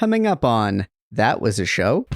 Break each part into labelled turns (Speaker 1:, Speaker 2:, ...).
Speaker 1: coming up on That Was a Show.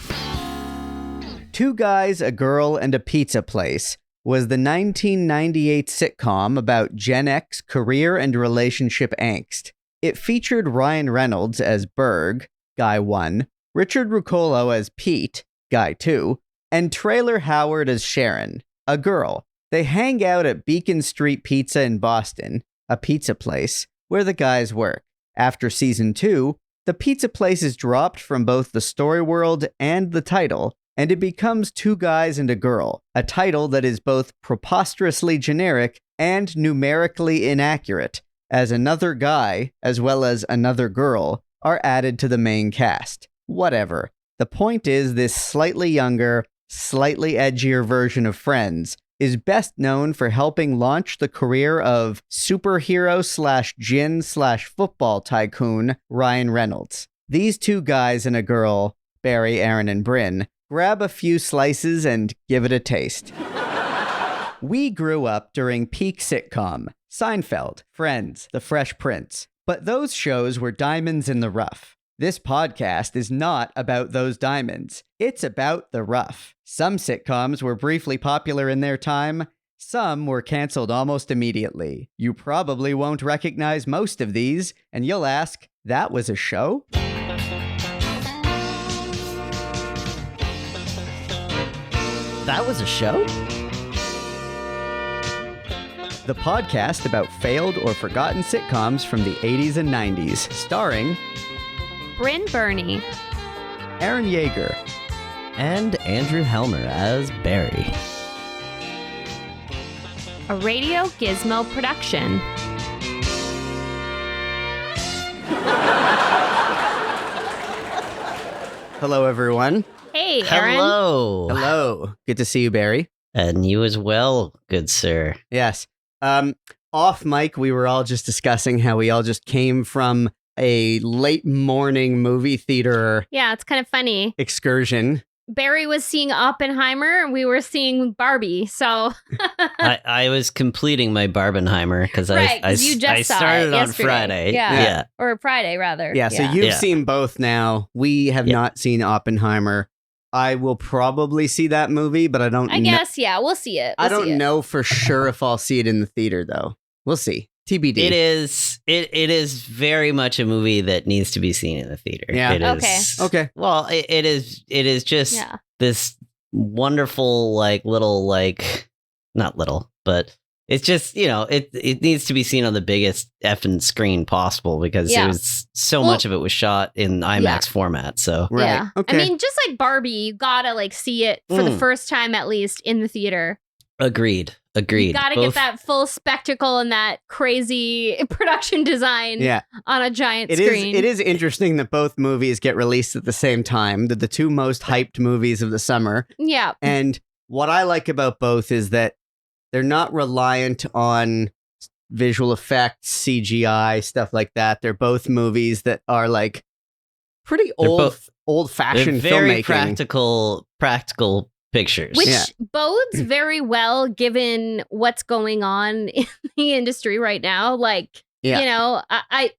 Speaker 1: Two Guys, a Girl, and a Pizza Place was the 1998 sitcom about Gen X career and relationship angst. It featured Ryan Reynolds as Berg, Guy 1, Richard Ruccolo as Pete, Guy 2, and Traylor Howard as Sharon, a girl. They hang out at Beacon Street Pizza in Boston, a pizza place, where the guys work. After season 2, the pizza place is dropped from both the story world and the title, and it becomes Two Guys and a Girl, a title that is both preposterously generic and numerically inaccurate, as another guy, as well as another girl, are added to the main cast. Whatever. The point is, this slightly younger, slightly edgier version of Friends is best known for helping launch the career of superhero/gin/football tycoon Ryan Reynolds. These two guys and a girl, Barry, Aaron, and Brynn, grab a few slices and give it a taste. We grew up during peak sitcom, Seinfeld, Friends, The Fresh Prince, but those shows were diamonds in the rough. This podcast is not about those diamonds. It's about the rough. Some sitcoms were briefly popular in their time. Some were canceled almost immediately. You probably won't recognize most of these, and you'll ask, that was a show?
Speaker 2: That was a show?
Speaker 1: The podcast about failed or forgotten sitcoms from the 80s and 90s, starring
Speaker 3: Brynn Burney,
Speaker 1: Aaron Yeager,
Speaker 2: And Andrew Helmer as Barry.
Speaker 3: a Radio Gizmo production.
Speaker 1: Hello, everyone.
Speaker 3: Hey, Aaron.
Speaker 2: Hello.
Speaker 1: Hello. Good to see you, Barry.
Speaker 2: And you as well, good sir.
Speaker 1: Yes. Off mic, we were all just discussing how we all just came from a late morning movie theater
Speaker 3: Yeah, it's kind of funny.
Speaker 1: excursion.
Speaker 3: Barry was seeing Oppenheimer and we were seeing Barbie. So
Speaker 2: I was completing my Barbenheimer because
Speaker 3: Right, 'cause you just saw
Speaker 2: started
Speaker 3: it
Speaker 2: on
Speaker 3: yesterday.
Speaker 2: Friday.
Speaker 3: Yeah. or Friday rather.
Speaker 1: Yeah, so you've
Speaker 2: Yeah.
Speaker 1: seen both now. We have
Speaker 2: Yeah.
Speaker 1: not seen Oppenheimer. I will probably see that movie, but I don't
Speaker 3: I guess, yeah, we'll see it.
Speaker 1: I
Speaker 3: We'll see
Speaker 1: don't
Speaker 3: it.
Speaker 1: know for sure if I'll see it in the theater, though. We'll see. TBD.
Speaker 2: It is very much a movie that needs to be seen in the theater.
Speaker 1: Yeah.
Speaker 2: It is.
Speaker 1: Okay.
Speaker 2: Well, it is just
Speaker 3: Yeah.
Speaker 2: this wonderful not little, but it's just, it needs to be seen on the biggest effing screen possible because
Speaker 3: Yeah.
Speaker 2: it was so
Speaker 3: Well-
Speaker 2: much of it was shot in IMAX format. So
Speaker 1: Right.
Speaker 3: Yeah.
Speaker 1: Okay.
Speaker 3: I mean, just like Barbie, you gotta see it for the first time at least in the theater.
Speaker 2: agreed.
Speaker 3: You gotta
Speaker 2: Both-
Speaker 3: get that full spectacle and that crazy production design
Speaker 1: yeah.
Speaker 3: on a giant
Speaker 1: It is.
Speaker 3: screen.
Speaker 1: It is interesting that both movies get released at the same time. They're the two most hyped movies of the summer.
Speaker 3: Yeah.
Speaker 1: And what I like about both is that they're not reliant on visual effects, CGI, stuff like that. They're both movies that are pretty
Speaker 2: They're
Speaker 1: old,
Speaker 2: both-
Speaker 1: old-fashioned
Speaker 2: very
Speaker 1: filmmaking.
Speaker 2: practical pictures.
Speaker 3: Which
Speaker 1: Yeah.
Speaker 3: bodes very well given what's going on in the industry right now.
Speaker 1: Yeah.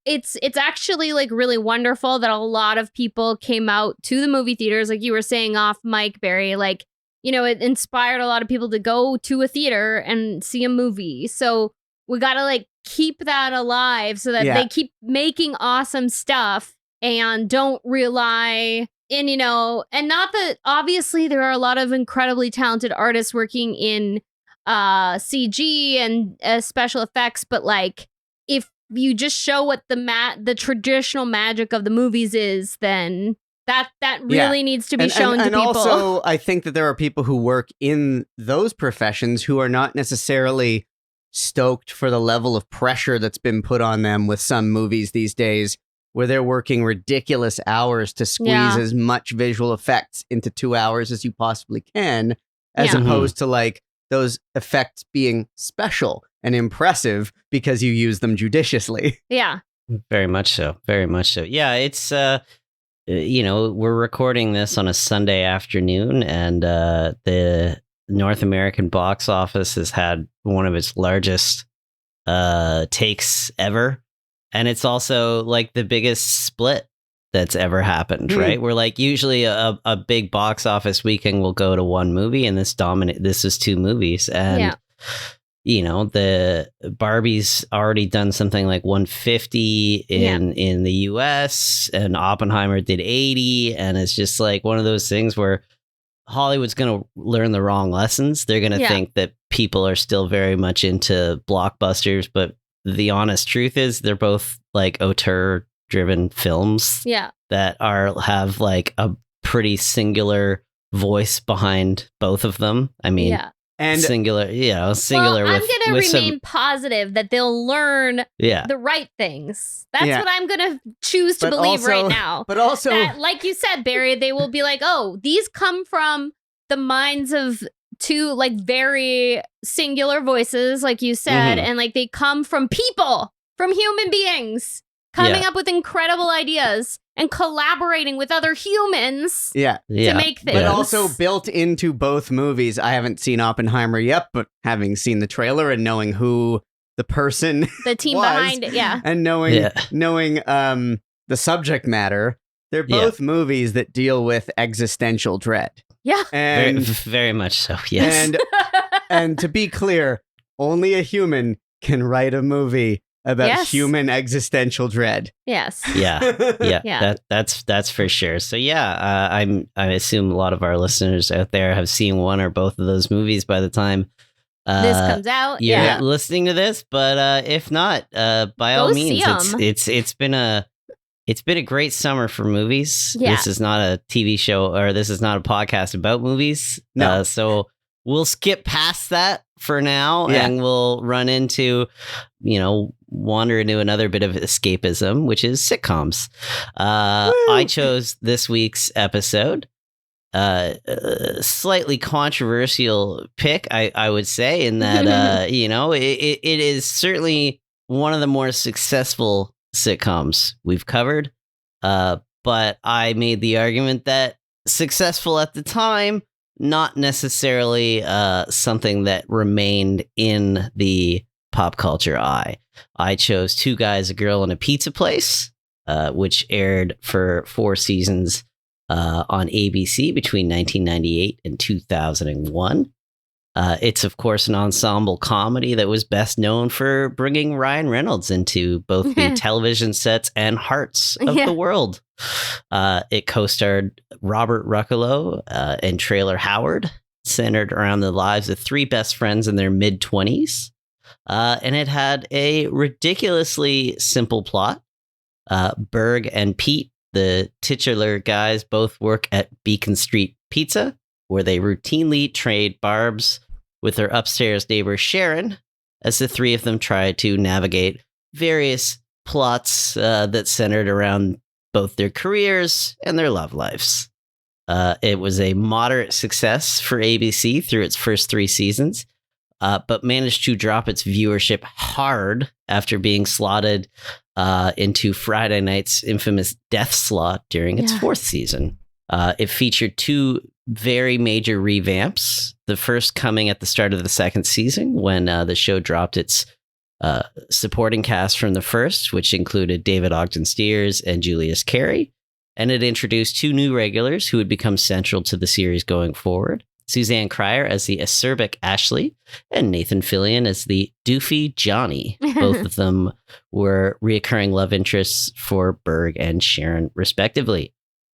Speaker 3: It's actually really wonderful that a lot of people came out to the movie theaters, like you were saying off mic, Barry. It inspired a lot of people to go to a theater and see a movie. So we gotta keep that alive so that
Speaker 1: Yeah.
Speaker 3: they keep making awesome stuff and don't rely in, and not that obviously there are a lot of incredibly talented artists working in CG and special effects, but if you just show what the traditional magic of the movies is, then that really needs to be shown to
Speaker 1: and
Speaker 3: people.
Speaker 1: also, I think that there are people who work in those professions who are not necessarily stoked for the level of pressure that's been put on them with some movies these days, where they're working ridiculous hours to squeeze
Speaker 3: Yeah.
Speaker 1: as much visual effects into 2 hours as you possibly can, as
Speaker 3: Yeah.
Speaker 1: opposed to those effects being special and impressive because you use them judiciously.
Speaker 3: Yeah.
Speaker 2: Very much so. Very much so. Yeah, it's we're recording this on a Sunday afternoon, and the North American box office has had one of its largest takes ever, and it's also the biggest split that's ever happened, right? Where like usually a big box office weekend will go to one movie, and this is two movies. And you know, the Barbie's already done something like 150 in the US, and Oppenheimer did 80, and it's just like one of those things where Hollywood's going to learn the wrong lessons. They're going to think that people are still very much into blockbusters, but the honest truth is they're both like auteur driven films that have like a pretty singular voice behind both of them. I mean, and singular. Well,
Speaker 3: I'm going to remain positive that they'll learn the right things. That's what I'm going to choose to believe right now.
Speaker 1: But also,
Speaker 3: that, like you said, Barry, they will be like, oh, these come from the minds of two like very singular voices, like you said, and like they come from people, from human beings coming up with incredible ideas and collaborating with other humans to make things.
Speaker 1: But also built into both movies. I haven't seen Oppenheimer yet, but having seen the trailer and knowing who the person
Speaker 3: the team behind it,
Speaker 1: and knowing the subject matter, they're both movies that deal with existential dread.
Speaker 3: Yeah.
Speaker 1: And
Speaker 2: very much so, yes.
Speaker 1: And to be clear, only a human can write a movie about human existential dread.
Speaker 3: Yes.
Speaker 2: Yeah. That's for sure. So I assume a lot of our listeners out there have seen one or both of those movies by the time
Speaker 3: this comes out.
Speaker 2: You're listening to this, but if not, by all means, it's been a great summer for movies.
Speaker 3: Yeah.
Speaker 2: This is not a TV show, or this is not a podcast about movies.
Speaker 1: No.
Speaker 2: So we'll skip past that for now, and we'll run into, wander into another bit of escapism, which is sitcoms. I chose this week's episode. Slightly controversial pick, I would say, in that, it is certainly one of the more successful sitcoms we've covered. But I made the argument that successful at the time, not necessarily something that remained in the pop culture eye. I chose Two Guys, a Girl, and a Pizza Place, which aired for 4 seasons on ABC between 1998 and 2001. It's, of course, an ensemble comedy that was best known for bringing Ryan Reynolds into both the television sets and hearts of the world. It co-starred Robert Ruccolo and Traylor Howard, centered around the lives of 3 best friends in their mid-20s. And it had a ridiculously simple plot. Berg and Pete, the titular guys, both work at Beacon Street Pizza, where they routinely trade barbs with their upstairs neighbor Sharon, as the 3 of them try to navigate various plots that centered around both their careers and their love lives. It was a moderate success for ABC through its first 3 seasons, but managed to drop its viewership hard after being slotted into Friday night's infamous death slot during its 4th season. It featured 2 very major revamps, the first coming at the start of the 2nd season when the show dropped its supporting cast from the first, which included David Ogden Stiers and Julius Carey, and it introduced 2 new regulars who would become central to the series going forward. Suzanne Cryer as the acerbic Ashley, and Nathan Fillion as the doofy Johnny. Both of them were reoccurring love interests for Berg and Sharon, respectively.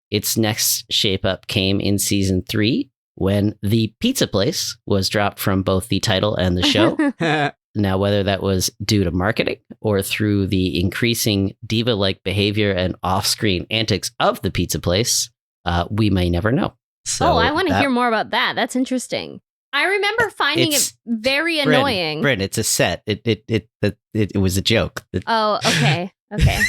Speaker 2: Its next shape-up came in season 3, when The Pizza Place was dropped from both the title and the show. Now, whether that was due to marketing or through the increasing diva-like behavior and off-screen antics of The Pizza Place, we may never know. So
Speaker 3: I want to hear more about that. That's interesting. I remember finding it very annoying.
Speaker 2: Brynn, it's a set. It was a joke.
Speaker 3: Oh, okay. Okay.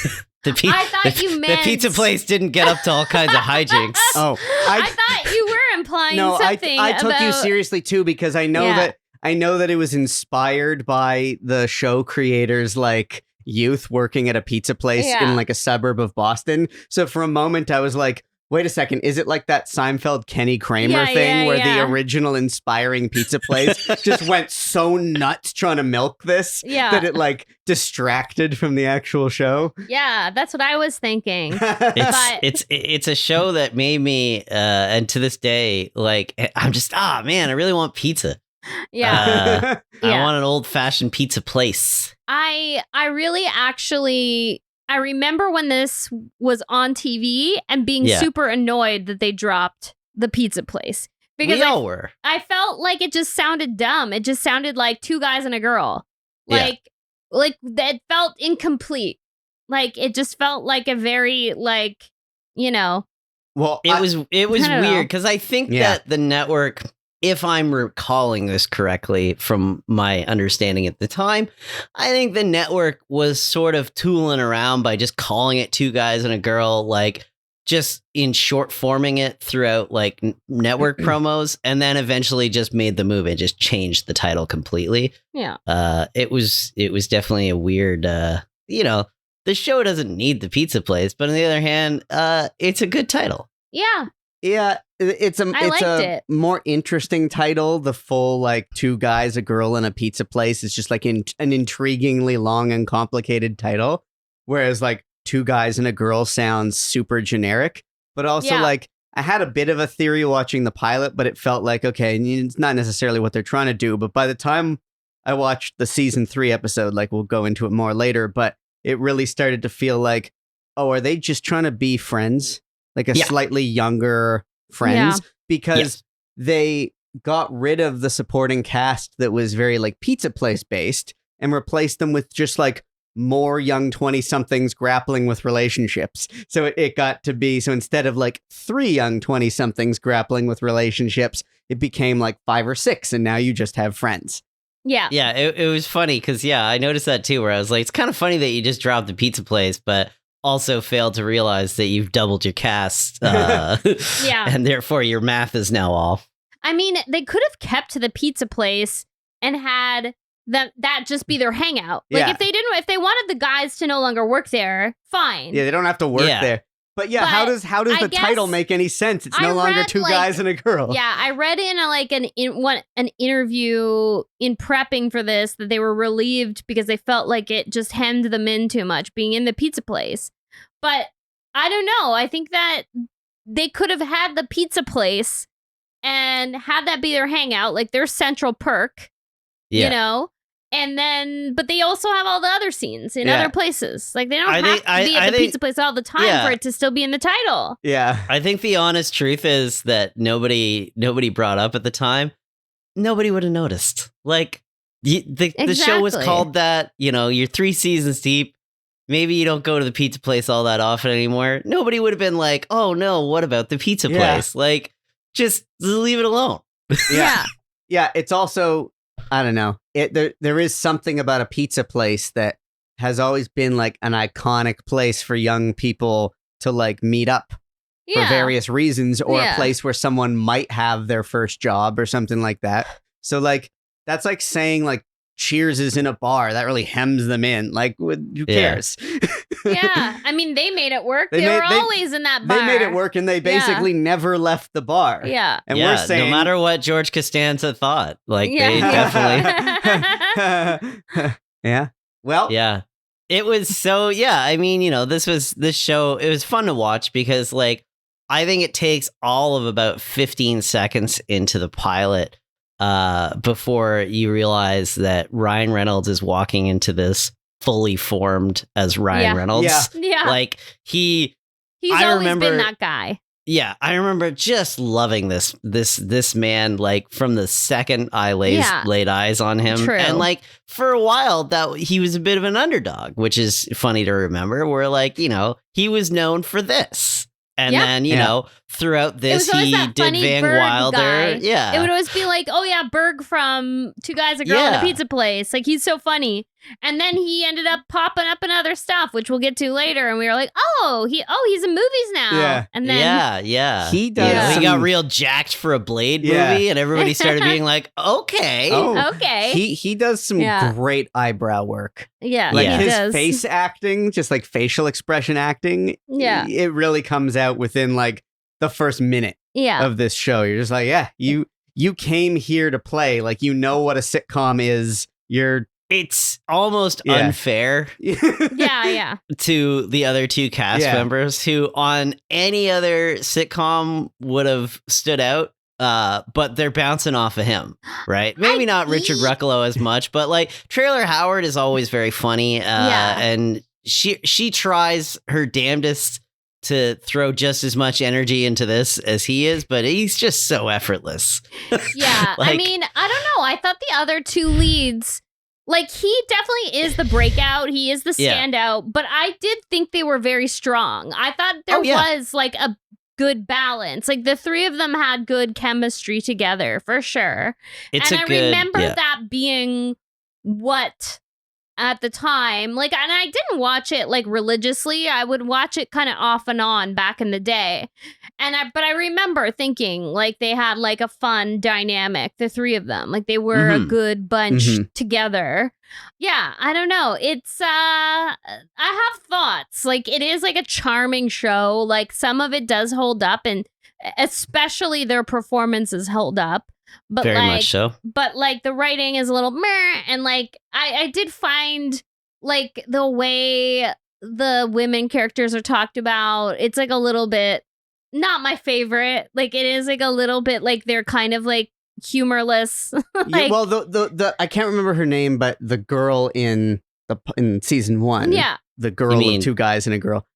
Speaker 3: I thought you meant
Speaker 2: the Pizza Place didn't get up to all kinds of hijinks.
Speaker 1: Oh,
Speaker 3: I thought you were implying something.
Speaker 1: I took you seriously too, because I know that it was inspired by the show creators, like youth working at a pizza place in like a suburb of Boston. So for a moment I was like, Wait a second. Is it like that Seinfeld Kenny Kramer
Speaker 3: Yeah,
Speaker 1: thing
Speaker 3: yeah,
Speaker 1: where
Speaker 3: yeah.
Speaker 1: the original inspiring pizza place just went so nuts trying to milk this
Speaker 3: Yeah.
Speaker 1: that it like distracted from the actual show?
Speaker 3: Yeah, that's what I was thinking.
Speaker 2: It's a show that made me and to this day, like, I'm just man, I really want pizza.
Speaker 3: Yeah.
Speaker 2: I
Speaker 3: Yeah.
Speaker 2: want an old fashioned pizza place.
Speaker 3: I really actually I remember when this was on TV and being
Speaker 2: Yeah.
Speaker 3: super annoyed that they dropped the pizza place. Because
Speaker 2: We all were.
Speaker 3: I felt like it just sounded dumb. It just sounded like two guys and a girl.
Speaker 2: Yeah.
Speaker 3: Like that felt incomplete. Like it just felt like a very like, you know.
Speaker 1: Well,
Speaker 2: It was
Speaker 3: I don't know.
Speaker 2: weird because I think
Speaker 1: Yeah.
Speaker 2: that the network, if I'm recalling this correctly from my understanding at the time, I think the network was sort of tooling around by just calling it Two Guys and a Girl, like just in short forming it throughout like network promos, and then eventually just made the move and just changed the title completely.
Speaker 3: Yeah.
Speaker 2: It was definitely a weird, the show doesn't need the pizza place, but on the other hand, it's a good title.
Speaker 3: Yeah.
Speaker 1: yeah, it's a
Speaker 3: I liked it.
Speaker 1: more interesting title. The full like Two Guys, a Girl, and a Pizza Place is just like an intriguingly long and complicated title, whereas like Two Guys and a Girl sounds super generic. But also
Speaker 3: Yeah.
Speaker 1: like I had a bit of a theory watching the pilot, but it felt like okay, it's not necessarily what they're trying to do. But by the time I watched the season 3 episode, like we'll go into it more later, but it really started to feel like, oh, are they just trying to be friends? Like a
Speaker 2: Yeah.
Speaker 1: slightly younger friends? Because
Speaker 2: Yes.
Speaker 1: they got rid of the supporting cast that was very like pizza place based and replaced them with just like more young 20-somethings grappling with relationships. So it got to be, so instead of like 3 young 20-somethings grappling with relationships, it became like 5 or 6, and now you just have friends.
Speaker 3: Yeah.
Speaker 2: Yeah, it was funny because, I noticed that too, where I was like, it's kind of funny that you just dropped the pizza place, but also failed to realize that you've doubled your cast.
Speaker 3: Yeah.
Speaker 2: And therefore your math is now off.
Speaker 3: I mean, they could have kept the pizza place and had that just be their hangout. Like
Speaker 1: Yeah.
Speaker 3: if they wanted the guys to no longer work there, fine.
Speaker 1: Yeah, they don't have to work
Speaker 2: Yeah.
Speaker 1: there. But yeah,
Speaker 3: But
Speaker 1: how does
Speaker 3: I
Speaker 1: the
Speaker 3: guess
Speaker 1: title make any sense? It's
Speaker 3: I
Speaker 1: no longer
Speaker 3: read,
Speaker 1: Two
Speaker 3: like-
Speaker 1: Guys and a Girl.
Speaker 3: Yeah, I read in an interview in prepping for this that they were relieved because they felt like it just hemmed them in too much being in the pizza place. But I don't know. I think that they could have had the pizza place and had that be their hangout, like their central perk,
Speaker 2: Yeah.
Speaker 3: you know? And then, but they also have all the other scenes in
Speaker 1: Yeah.
Speaker 3: other places. Like they don't
Speaker 2: I
Speaker 3: have
Speaker 2: think-
Speaker 3: to
Speaker 2: I-
Speaker 3: be at
Speaker 2: I
Speaker 3: the
Speaker 2: think-
Speaker 3: pizza place all the time
Speaker 2: Yeah.
Speaker 3: for it to still be in the title.
Speaker 1: Yeah.
Speaker 2: I think the honest truth is that nobody brought up at the time. Nobody would have noticed. Like the show was
Speaker 3: Exactly.
Speaker 2: called that. You're 3 seasons deep. Maybe you don't go to the pizza place all that often anymore. Nobody would have been like, "Oh no, what about the pizza
Speaker 1: Yeah.
Speaker 2: place?" Like, just leave it alone.
Speaker 1: Yeah. Yeah, it's also, I don't know. There is something about a pizza place that has always been like an iconic place for young people to like meet up for various reasons, or a
Speaker 3: Yeah.
Speaker 1: place where someone might have their first job or something like that. So like that's like saying like Cheers is in a bar. That really hems them in. Like who
Speaker 2: Yeah.
Speaker 1: cares?
Speaker 3: Yeah. I mean, they made it work.
Speaker 1: They
Speaker 3: They,
Speaker 1: made-
Speaker 3: were
Speaker 1: they-
Speaker 3: always in that bar.
Speaker 1: They made it work, and they basically never left the bar.
Speaker 3: Yeah.
Speaker 1: And
Speaker 2: Yeah,
Speaker 1: we're saying
Speaker 2: no matter what George Costanza thought, like they
Speaker 3: Yeah.
Speaker 2: definitely.
Speaker 1: Yeah. Well,
Speaker 2: Yeah. It was so, I mean, this show, it was fun to watch because like I think it takes all of about 15 seconds into the pilot before you realize that Ryan Reynolds is walking into this fully formed as Ryan
Speaker 3: Yeah.
Speaker 2: Reynolds.
Speaker 1: Yeah.
Speaker 3: Yeah.
Speaker 2: Like
Speaker 3: He's
Speaker 2: I
Speaker 3: always
Speaker 2: remember-
Speaker 3: been that guy.
Speaker 2: yeah, I remember just loving this man, like from the second I laid eyes on him.
Speaker 3: True.
Speaker 2: And like for a while that he was a bit of an underdog, which is funny to remember, where like, he was known for this. And
Speaker 3: Yeah.
Speaker 2: then,
Speaker 1: Yeah.
Speaker 2: Throughout
Speaker 3: It
Speaker 2: this,
Speaker 3: was always
Speaker 2: he
Speaker 3: that
Speaker 2: did
Speaker 3: funny
Speaker 2: Van
Speaker 3: Berg
Speaker 2: Wilder.
Speaker 3: guy.
Speaker 2: Yeah.
Speaker 3: It would always be like, oh yeah, Berg from Two Guys, a Girl in
Speaker 2: Yeah.
Speaker 3: a Pizza Place. Like he's so funny. And then he ended up popping up in other stuff, which we'll get to later. And we were like, he's in movies now.
Speaker 1: Yeah.
Speaker 3: And then
Speaker 2: yeah.
Speaker 1: He does.
Speaker 3: Yeah.
Speaker 2: He got
Speaker 1: some-
Speaker 2: real jacked for a Blade
Speaker 1: Yeah.
Speaker 2: movie, and everybody started being like, okay.
Speaker 1: Oh,
Speaker 3: okay.
Speaker 1: he does some
Speaker 3: Yeah.
Speaker 1: great eyebrow work.
Speaker 3: yeah,
Speaker 1: Like
Speaker 2: Yeah.
Speaker 3: he
Speaker 1: his
Speaker 3: does.
Speaker 1: face acting, just like facial expression acting.
Speaker 3: Yeah.
Speaker 1: It really comes out within like the first minute
Speaker 3: Yeah.
Speaker 1: of this show. You're just like, yeah, you came here to play. Like, you know what a sitcom is.
Speaker 2: It's almost
Speaker 1: Yeah.
Speaker 2: unfair
Speaker 3: Yeah.
Speaker 2: to the other two cast
Speaker 1: Yeah.
Speaker 2: members who on any other sitcom would have stood out. But they're bouncing off of him, right? Maybe not Richard Ruccolo as much, but like Traylor Howard is always very funny. And she tries her damnedest to throw just as much energy into this as he is, but he's just so effortless.
Speaker 3: Yeah. I mean, I don't know. I thought the other two leads, like, he definitely is the breakout. He is the standout, but I did think they were very strong. I thought there was like a good balance. Like, the three of them had good chemistry together for sure. I remember that being what at the time, like, and I didn't watch it like religiously. I would watch it kind of off and on back in the day. But I remember thinking like they had like a fun dynamic, the three of them. Like, they were a good bunch together. Yeah, I don't know. It's I have thoughts. Like, it is like a charming show. Like, some of it does hold up, and especially their performances hold up. But
Speaker 2: very
Speaker 3: like,
Speaker 2: much so.
Speaker 3: But like, the writing is a little meh, and like I did find like the way the women characters are talked about, it's like a little bit not my favorite. Like, it is like a little bit like they're kind of like humorless. Like,
Speaker 1: yeah, well, the I can't remember her name, but the girl in season 1, the girl of two guys and a girl,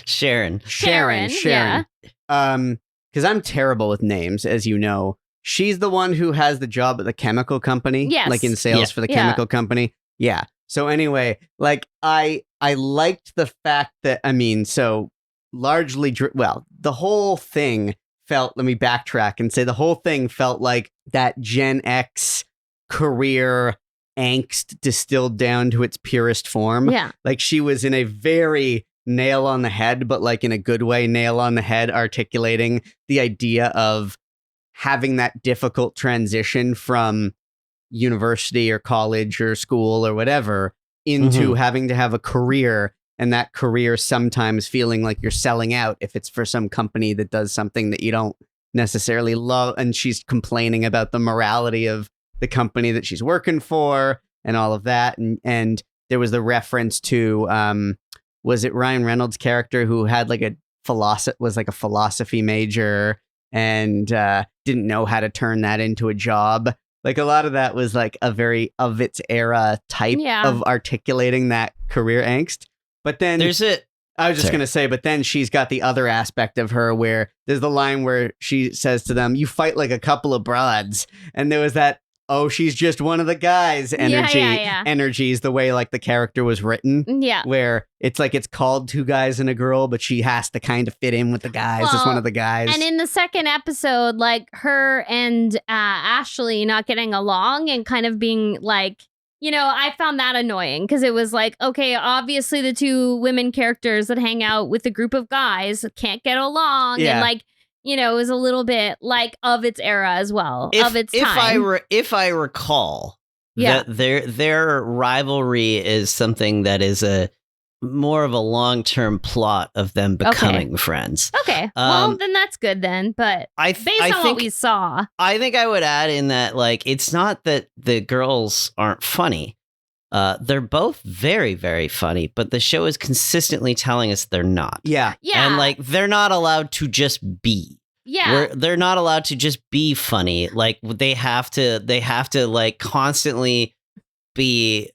Speaker 2: Sharon.
Speaker 3: Yeah.
Speaker 1: Because I'm terrible with names, as you know. She's the one who has the job at the chemical company, like in sales for the chemical company. Yeah. So anyway, like, I liked the fact that, I mean, so largely, the whole thing felt, let me backtrack and say the whole thing felt like that Gen X career angst distilled down to its purest form.
Speaker 3: Yeah.
Speaker 1: Like, she was in a very nail on the head, but like in a good way, nail on the head, articulating the idea of having that difficult transition from university or college or school or whatever into having to have a career, and that career sometimes feeling like you're selling out if it's for some company that does something that you don't necessarily love. And she's complaining about the morality of the company that she's working for and all of that. And there was the reference to, was it Ryan Reynolds' character who had like a philosophy major and didn't know how to turn that into a job. Like, a lot of that was like a very of its era type of articulating that career angst. But then I was just going to say, but then she's got the other aspect of her where there's the line where she says to them, "You fight like a couple of broads." And there was that, oh, she's just one of the guys energy is the way like the character was written.
Speaker 3: Yeah.
Speaker 1: Where it's like it's called Two Guys and a Girl, but she has to kind of fit in with the guys as one of the guys.
Speaker 3: And in the second episode, like, her and Ashley not getting along and kind of being like, you know, I found that annoying because it was like, okay, obviously the two women characters that hang out with a group of guys can't get along. And like, you know, it was a little bit like of its era as well, of its time.
Speaker 2: If I recall, that their rivalry is something that is a more of a long-term plot of them becoming friends.
Speaker 3: Okay, well, then that's good then. But based on what we saw,
Speaker 2: I think I would add in that, like, it's not that the girls aren't funny. They're both very, very funny, but the show is consistently telling us they're not.
Speaker 3: Yeah.
Speaker 2: And like, they're not allowed to just be.
Speaker 3: Yeah.
Speaker 2: They're not allowed to just be funny. Like, they have to like constantly be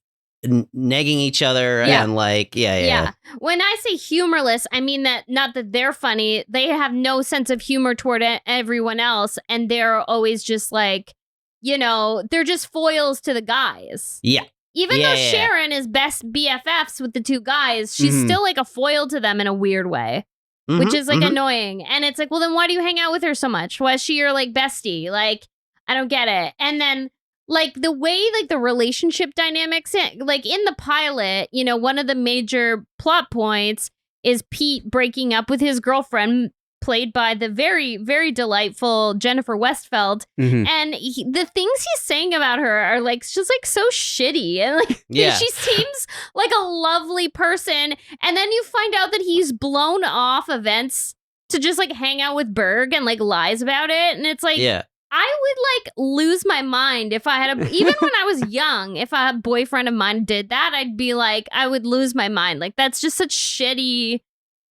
Speaker 2: negging each other and like, yeah.
Speaker 3: When I say humorless, I mean that not that they're funny. They have no sense of humor toward everyone else. And they're always just like, you know, they're just foils to the guys.
Speaker 2: Yeah.
Speaker 3: Even though Sharon is best BFFs with the two guys, she's still like a foil to them in a weird way, which is like annoying. And it's like, well, then why do you hang out with her so much? Why is she your like bestie? Like, I don't get it. And then like the way like the relationship dynamics, like in the pilot, you know, one of the major plot points is Pete breaking up with his girlfriend, played by the very, very delightful Jennifer Westfeldt. And the things he's saying about her are like just like so shitty. And like she seems like a lovely person. And then you find out that he's blown off events to just like hang out with Berg and like lies about it. And it's like,
Speaker 2: Yeah.
Speaker 3: I would like lose my mind if I had even when I was young, if a boyfriend of mine did that, I'd be like, I would lose my mind. Like, that's just such shitty,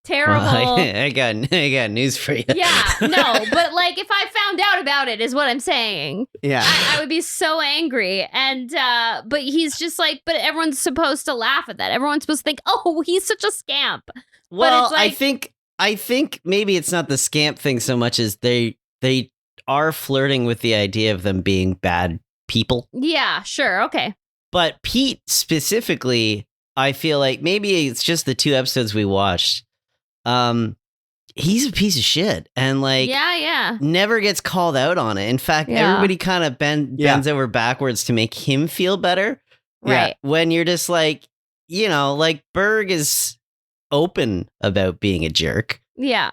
Speaker 3: terrible.
Speaker 2: Well, I got news for you.
Speaker 3: Yeah, no, but like if I found out about it is what I'm saying.
Speaker 1: Yeah.
Speaker 3: I would be so angry. And but he's just like, but everyone's supposed to laugh at that. Everyone's supposed to think, oh, he's such a scamp.
Speaker 2: Well,
Speaker 3: it's like,
Speaker 2: I think maybe it's not the scamp thing so much as they are flirting with the idea of them being bad people.
Speaker 3: yeah, sure, okay.
Speaker 2: But Pete specifically, I feel like maybe it's just the 2 episodes we watched. He's a piece of shit and like
Speaker 3: Yeah.
Speaker 2: never gets called out on it. In fact,
Speaker 3: Yeah.
Speaker 2: everybody kind of bends over backwards to make him feel better.
Speaker 3: Right.
Speaker 2: When you're just like, like Berg is open about being a jerk.
Speaker 3: Yeah.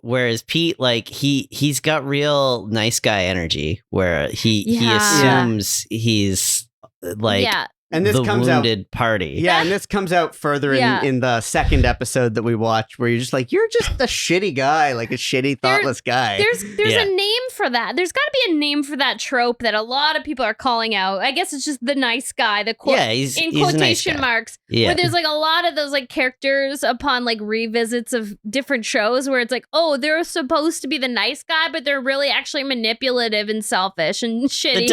Speaker 2: Whereas Pete, like he's got real nice guy energy where he assumes he's like
Speaker 1: And this
Speaker 2: the
Speaker 1: comes
Speaker 2: wounded party.
Speaker 1: Yeah, and this comes out further in the second episode that we watched, where you're just like, you're just a shitty guy, like a shitty, thoughtless guy.
Speaker 3: There's a name for that. There's got to be a name for that trope that a lot of people are calling out. I guess it's just the nice guy.
Speaker 2: He's
Speaker 3: in
Speaker 2: a nice
Speaker 3: quotation
Speaker 2: guy.
Speaker 3: marks.
Speaker 2: Yeah.
Speaker 3: Where there's like a lot of those like characters upon like revisits of different shows where it's like, oh, they're supposed to be the nice guy, but they're really actually manipulative and selfish and shitty.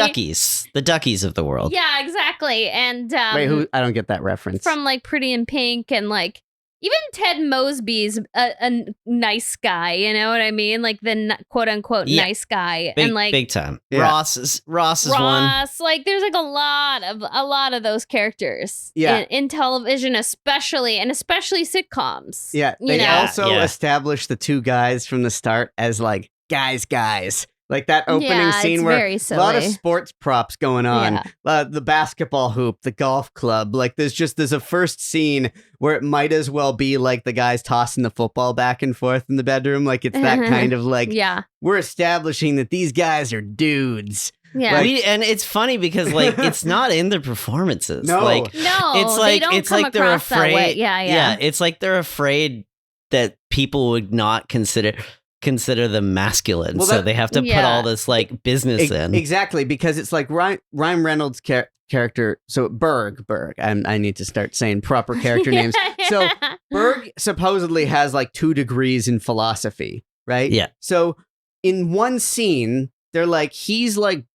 Speaker 2: The duckies of the world.
Speaker 3: Yeah, exactly. And
Speaker 1: Wait, who? I don't get that reference.
Speaker 3: from like Pretty in Pink and like even Ted Mosby's a nice guy, you know what I mean? Like the quote unquote nice guy,
Speaker 2: Big,
Speaker 3: and like
Speaker 2: big time.
Speaker 1: Yeah.
Speaker 2: Ross is one.
Speaker 3: like there's like a lot of those characters in television, especially sitcoms.
Speaker 1: Yeah,
Speaker 3: you
Speaker 1: they
Speaker 3: know?
Speaker 1: also established the 2 guys from the start as like guys. Like that opening scene
Speaker 3: it's
Speaker 1: where
Speaker 3: very
Speaker 1: a lot of
Speaker 3: silly.
Speaker 1: sports props going on,
Speaker 3: Yeah.
Speaker 1: the basketball hoop, the golf club. Like there's a first scene where it might as well be like the guys tossing the football back and forth in the bedroom. Like it's that kind of like, we're establishing that these guys are dudes.
Speaker 3: Yeah.
Speaker 2: And it's funny because like it's not in their performances.
Speaker 1: No.
Speaker 2: Like
Speaker 3: No,
Speaker 2: it's
Speaker 3: they
Speaker 2: like
Speaker 3: don't
Speaker 2: it's
Speaker 3: come
Speaker 2: like they're
Speaker 3: across that way.
Speaker 2: afraid.
Speaker 3: Yeah.
Speaker 2: It's like they're afraid that people would not consider them masculine,
Speaker 1: Well,
Speaker 2: so they have to put all this like business in.
Speaker 1: Exactly, because it's like Ryan Reynolds' character. So Berg. I need to start saying proper character names. So Berg supposedly has like 2 degrees in philosophy, right?
Speaker 2: Yeah.
Speaker 1: So in one scene, they're like, he's like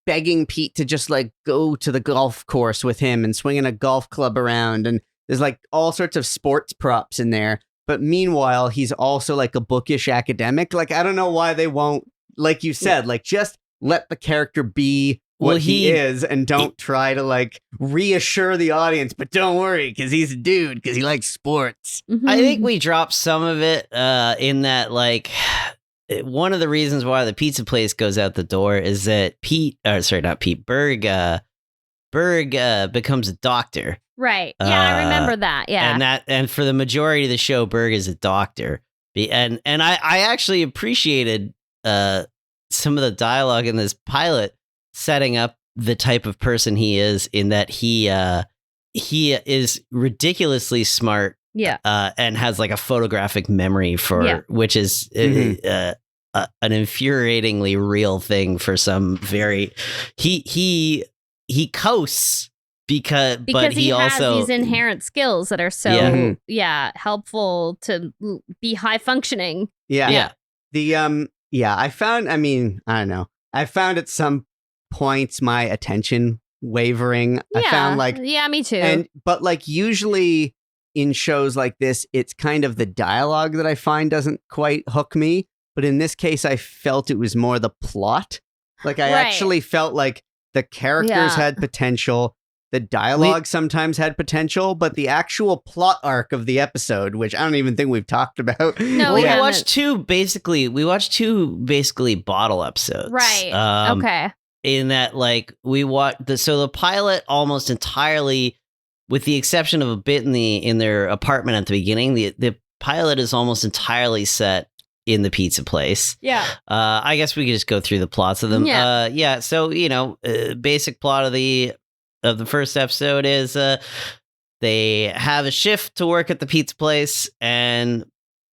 Speaker 1: begging Pete to just like go to the golf course with him and swinging a golf club around, and there's like all sorts of sports props in there. But meanwhile, he's also like a bookish academic. Like, I don't know why they won't, like you said, like just let the character be what he is and don't try to like reassure the audience. But don't worry, because he's a dude, because he likes sports.
Speaker 3: Mm-hmm.
Speaker 2: I think we dropped some of it in that like one of the reasons why the pizza place goes out the door is that Berg becomes a doctor.
Speaker 3: Right. Yeah, I remember that. Yeah.
Speaker 2: And for the majority of the show, Berg is a doctor. And I actually appreciated some of the dialogue in this pilot setting up the type of person he is, in that he is ridiculously smart.
Speaker 3: Yeah.
Speaker 2: And has like a photographic memory which is an infuriatingly real thing for some very he coasts because
Speaker 3: he has
Speaker 2: also
Speaker 3: these inherent skills that are so helpful to be high functioning.
Speaker 1: Yeah. I found at some points my attention wavering. I found like
Speaker 3: me too.
Speaker 1: But like usually in shows like this, it's kind of the dialogue that I find doesn't quite hook me. But in this case, I felt it was more the plot. Like I actually felt like the characters had potential. The dialogue sometimes had potential, but the actual plot arc of the episode, which I don't even think we've talked about.
Speaker 3: No,
Speaker 2: we watched two basically bottle episodes.
Speaker 3: Right. Okay.
Speaker 2: In that, like, we watched the pilot almost entirely, with the exception of a bit in their apartment at the beginning, the pilot is almost entirely set in the pizza place.
Speaker 3: Yeah.
Speaker 2: I guess we could just go through the plots of them.
Speaker 3: Yeah.
Speaker 2: So, basic plot of the first episode is they have a shift to work at the pizza place, and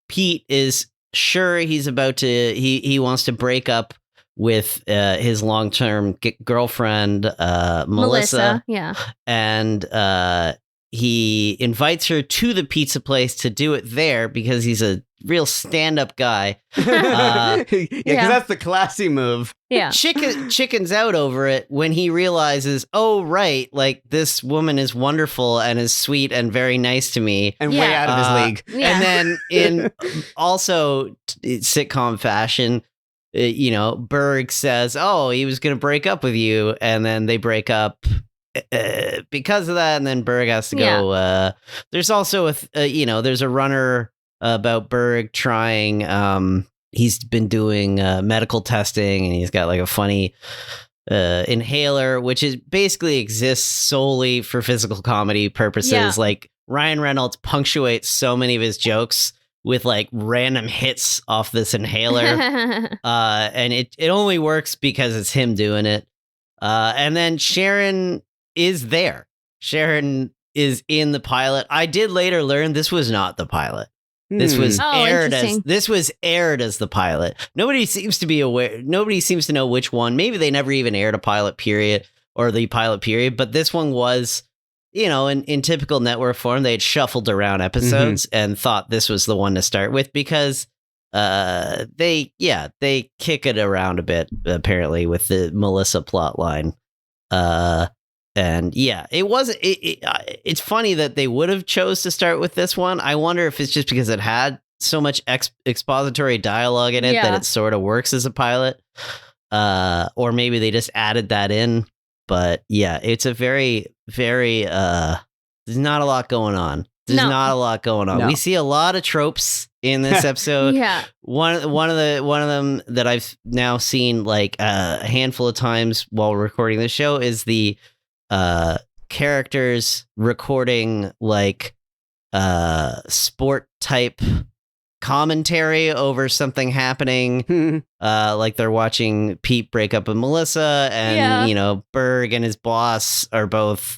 Speaker 2: Pete is sure he's about to he wants to break up with his long-term girlfriend Melissa.
Speaker 3: Yeah.
Speaker 2: And he invites her to the pizza place to do it there because he's a real stand-up guy.
Speaker 1: Yeah, because that's the classy move.
Speaker 3: Yeah.
Speaker 2: Chickens out over it when he realizes, oh, right, like this woman is wonderful and is sweet and very nice to me.
Speaker 1: And way out of his league.
Speaker 3: Yeah.
Speaker 2: And then in also sitcom fashion, Berg says, oh, he was going to break up with you. And then they break up because of that. And then Berg has to go. There's also, there's a runner about Berg trying. He's been doing medical testing and he's got like a funny inhaler, which is basically exists solely for physical comedy purposes.
Speaker 3: Yeah.
Speaker 2: Like Ryan Reynolds punctuates so many of his jokes with like random hits off this inhaler. And it only works because it's him doing it. And then Sharon is there. Sharon is in the pilot. I did later learn this was not the pilot. This was aired as the pilot. Nobody seems to be aware. Nobody seems to know which one. Maybe they never even aired a pilot period or the pilot period, but this one was, in typical network form, they had shuffled around episodes and thought this was the one to start with because they kick it around a bit apparently with the Melissa plot line. And it wasn't. It's funny that they would have chose to start with this one. I wonder if it's just because it had so much expository dialogue in it that it sort of works as a pilot, or maybe they just added that in. But yeah, it's a very, very. There's not a lot going on.
Speaker 1: No.
Speaker 2: We see a lot of tropes in this episode. One of them that I've now seen like a handful of times while recording the show is the characters recording like sport type commentary over something happening. Like they're watching Pete break up with Melissa and Berg and his boss are both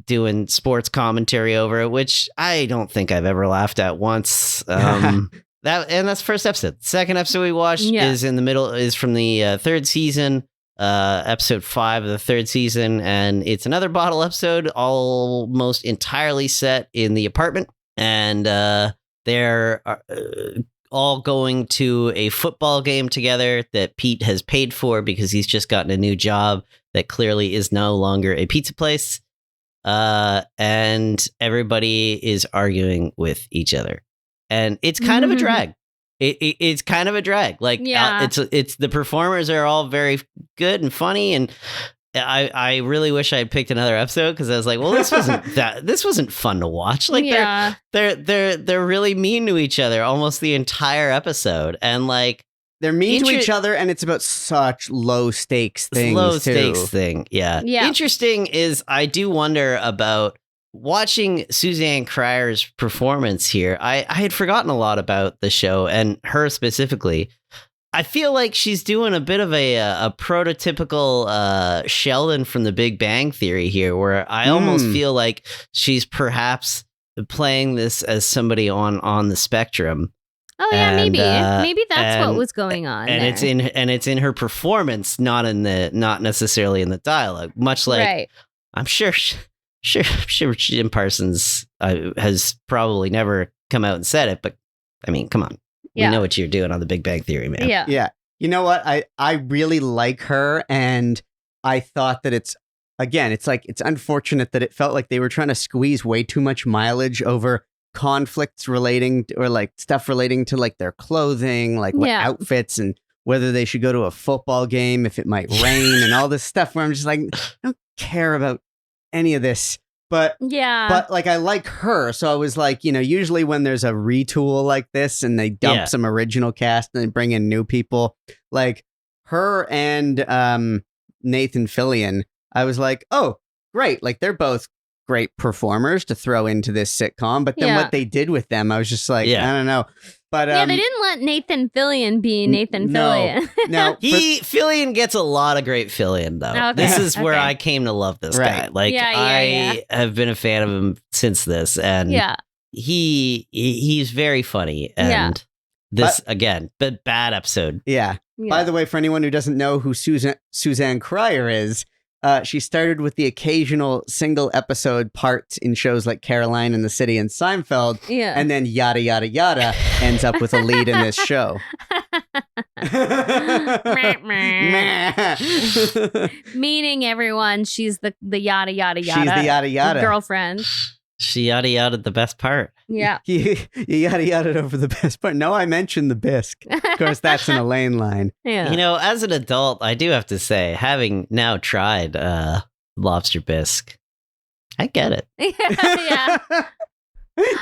Speaker 2: doing sports commentary over it, which I don't think I've ever laughed at once. That's the first episode. Second episode we watched is in the middle, is from the third season. Episode 5 of the third season, and it's another bottle episode, almost entirely set in the apartment, and they're all going to a football game together that Pete has paid for because he's just gotten a new job that clearly is no longer a pizza place, and everybody is arguing with each other, and it's kind of a drag. It's kind of a drag. Like it's the performers are all very good and funny, and I really wish I had picked another episode because I was like, well, this wasn't fun to watch. Like they're really mean to each other almost the entire episode, and like
Speaker 1: they're mean to each other, and it's about such low stakes things.
Speaker 2: Yeah. Interesting is I do wonder about watching Suzanne Crier's performance here. I had forgotten a lot about the show and her specifically. I feel like she's doing a bit of a prototypical Sheldon from The Big Bang Theory here, where I almost feel like she's perhaps playing this as somebody on the spectrum.
Speaker 3: Oh yeah, maybe that's what was going on.
Speaker 2: And it's in her performance, not necessarily in the dialogue. Much like I'm sure Jim Parsons has probably never come out and said it, but I mean, come on. We know what you're doing on The Big Bang Theory, man.
Speaker 1: Yeah. You know what? I really like her, and I thought that it's unfortunate that it felt like they were trying to squeeze way too much mileage over conflicts relating to, or like stuff relating to like their clothing, like what outfits and whether they should go to a football game if it might rain and all this stuff where I'm just like, I don't care about any of this, but like I like her, so I was like, usually when there's a retool like this and they dump some original cast and they bring in new people, like her and Nathan Fillion, I was like, oh great, like they're both great performers to throw into this sitcom, but then what they did with them, I was just like, I don't know. But
Speaker 3: they didn't let Nathan Fillion be Nathan Fillion.
Speaker 1: No,
Speaker 2: Fillion gets a lot of great Fillion though. Okay. This is where I came to love this guy. Like I have been a fan of him since this, and he's very funny, and This again, but bad episode.
Speaker 1: Yeah. By the way, for anyone who doesn't know who Suzanne Cryer is, she started with the occasional single episode parts in shows like Caroline in the City and Seinfeld, and then yada yada yada ends up with a lead in this show.
Speaker 3: Meaning everyone, she's the yada yada yada.
Speaker 1: She's the yada yada
Speaker 3: girlfriend.
Speaker 2: She yada yada the best part.
Speaker 3: Yeah.
Speaker 1: You yada yada over the best part. No, I mentioned the bisque. Of course, that's an Elaine line.
Speaker 3: Yeah.
Speaker 2: You know, as an adult, I do have to say, having now tried lobster bisque, I get it.
Speaker 3: Yeah.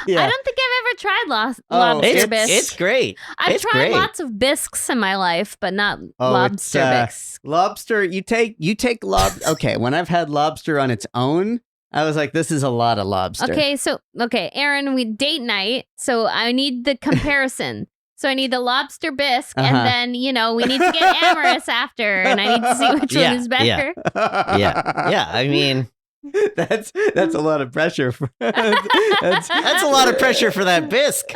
Speaker 1: Yeah.
Speaker 3: I don't think I've ever tried lobster bisque.
Speaker 2: It's great.
Speaker 3: I've tried lots of bisques in my life, but not lobster bisque.
Speaker 1: Lobster, you take okay, when I've had lobster on its own, I was like, this is a lot of lobster.
Speaker 3: Okay, Aaron, we date night, so I need the comparison. So I need the lobster bisque, and then, we need to get amorous after, and I need to see which one is better.
Speaker 2: Yeah. I mean,
Speaker 1: that's a lot of pressure.
Speaker 2: That's a lot of pressure for that bisque.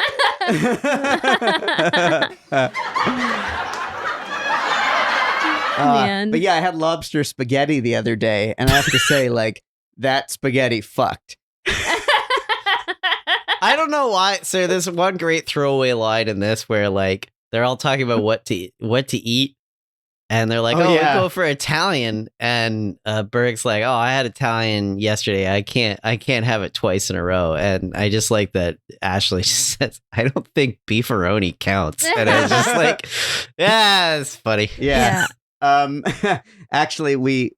Speaker 3: Man.
Speaker 1: But yeah, I had lobster spaghetti the other day, and I have to say, like, that spaghetti fucked.
Speaker 2: I don't know why. So there's one great throwaway line in this where like they're all talking about what to eat, and they're like, we go for Italian, and Berg's like, I had Italian yesterday. I can't have it twice in a row. And I just like that Ashley says, I don't think beefaroni counts. And I was just like, yeah, it's funny.
Speaker 1: Yeah. Actually, we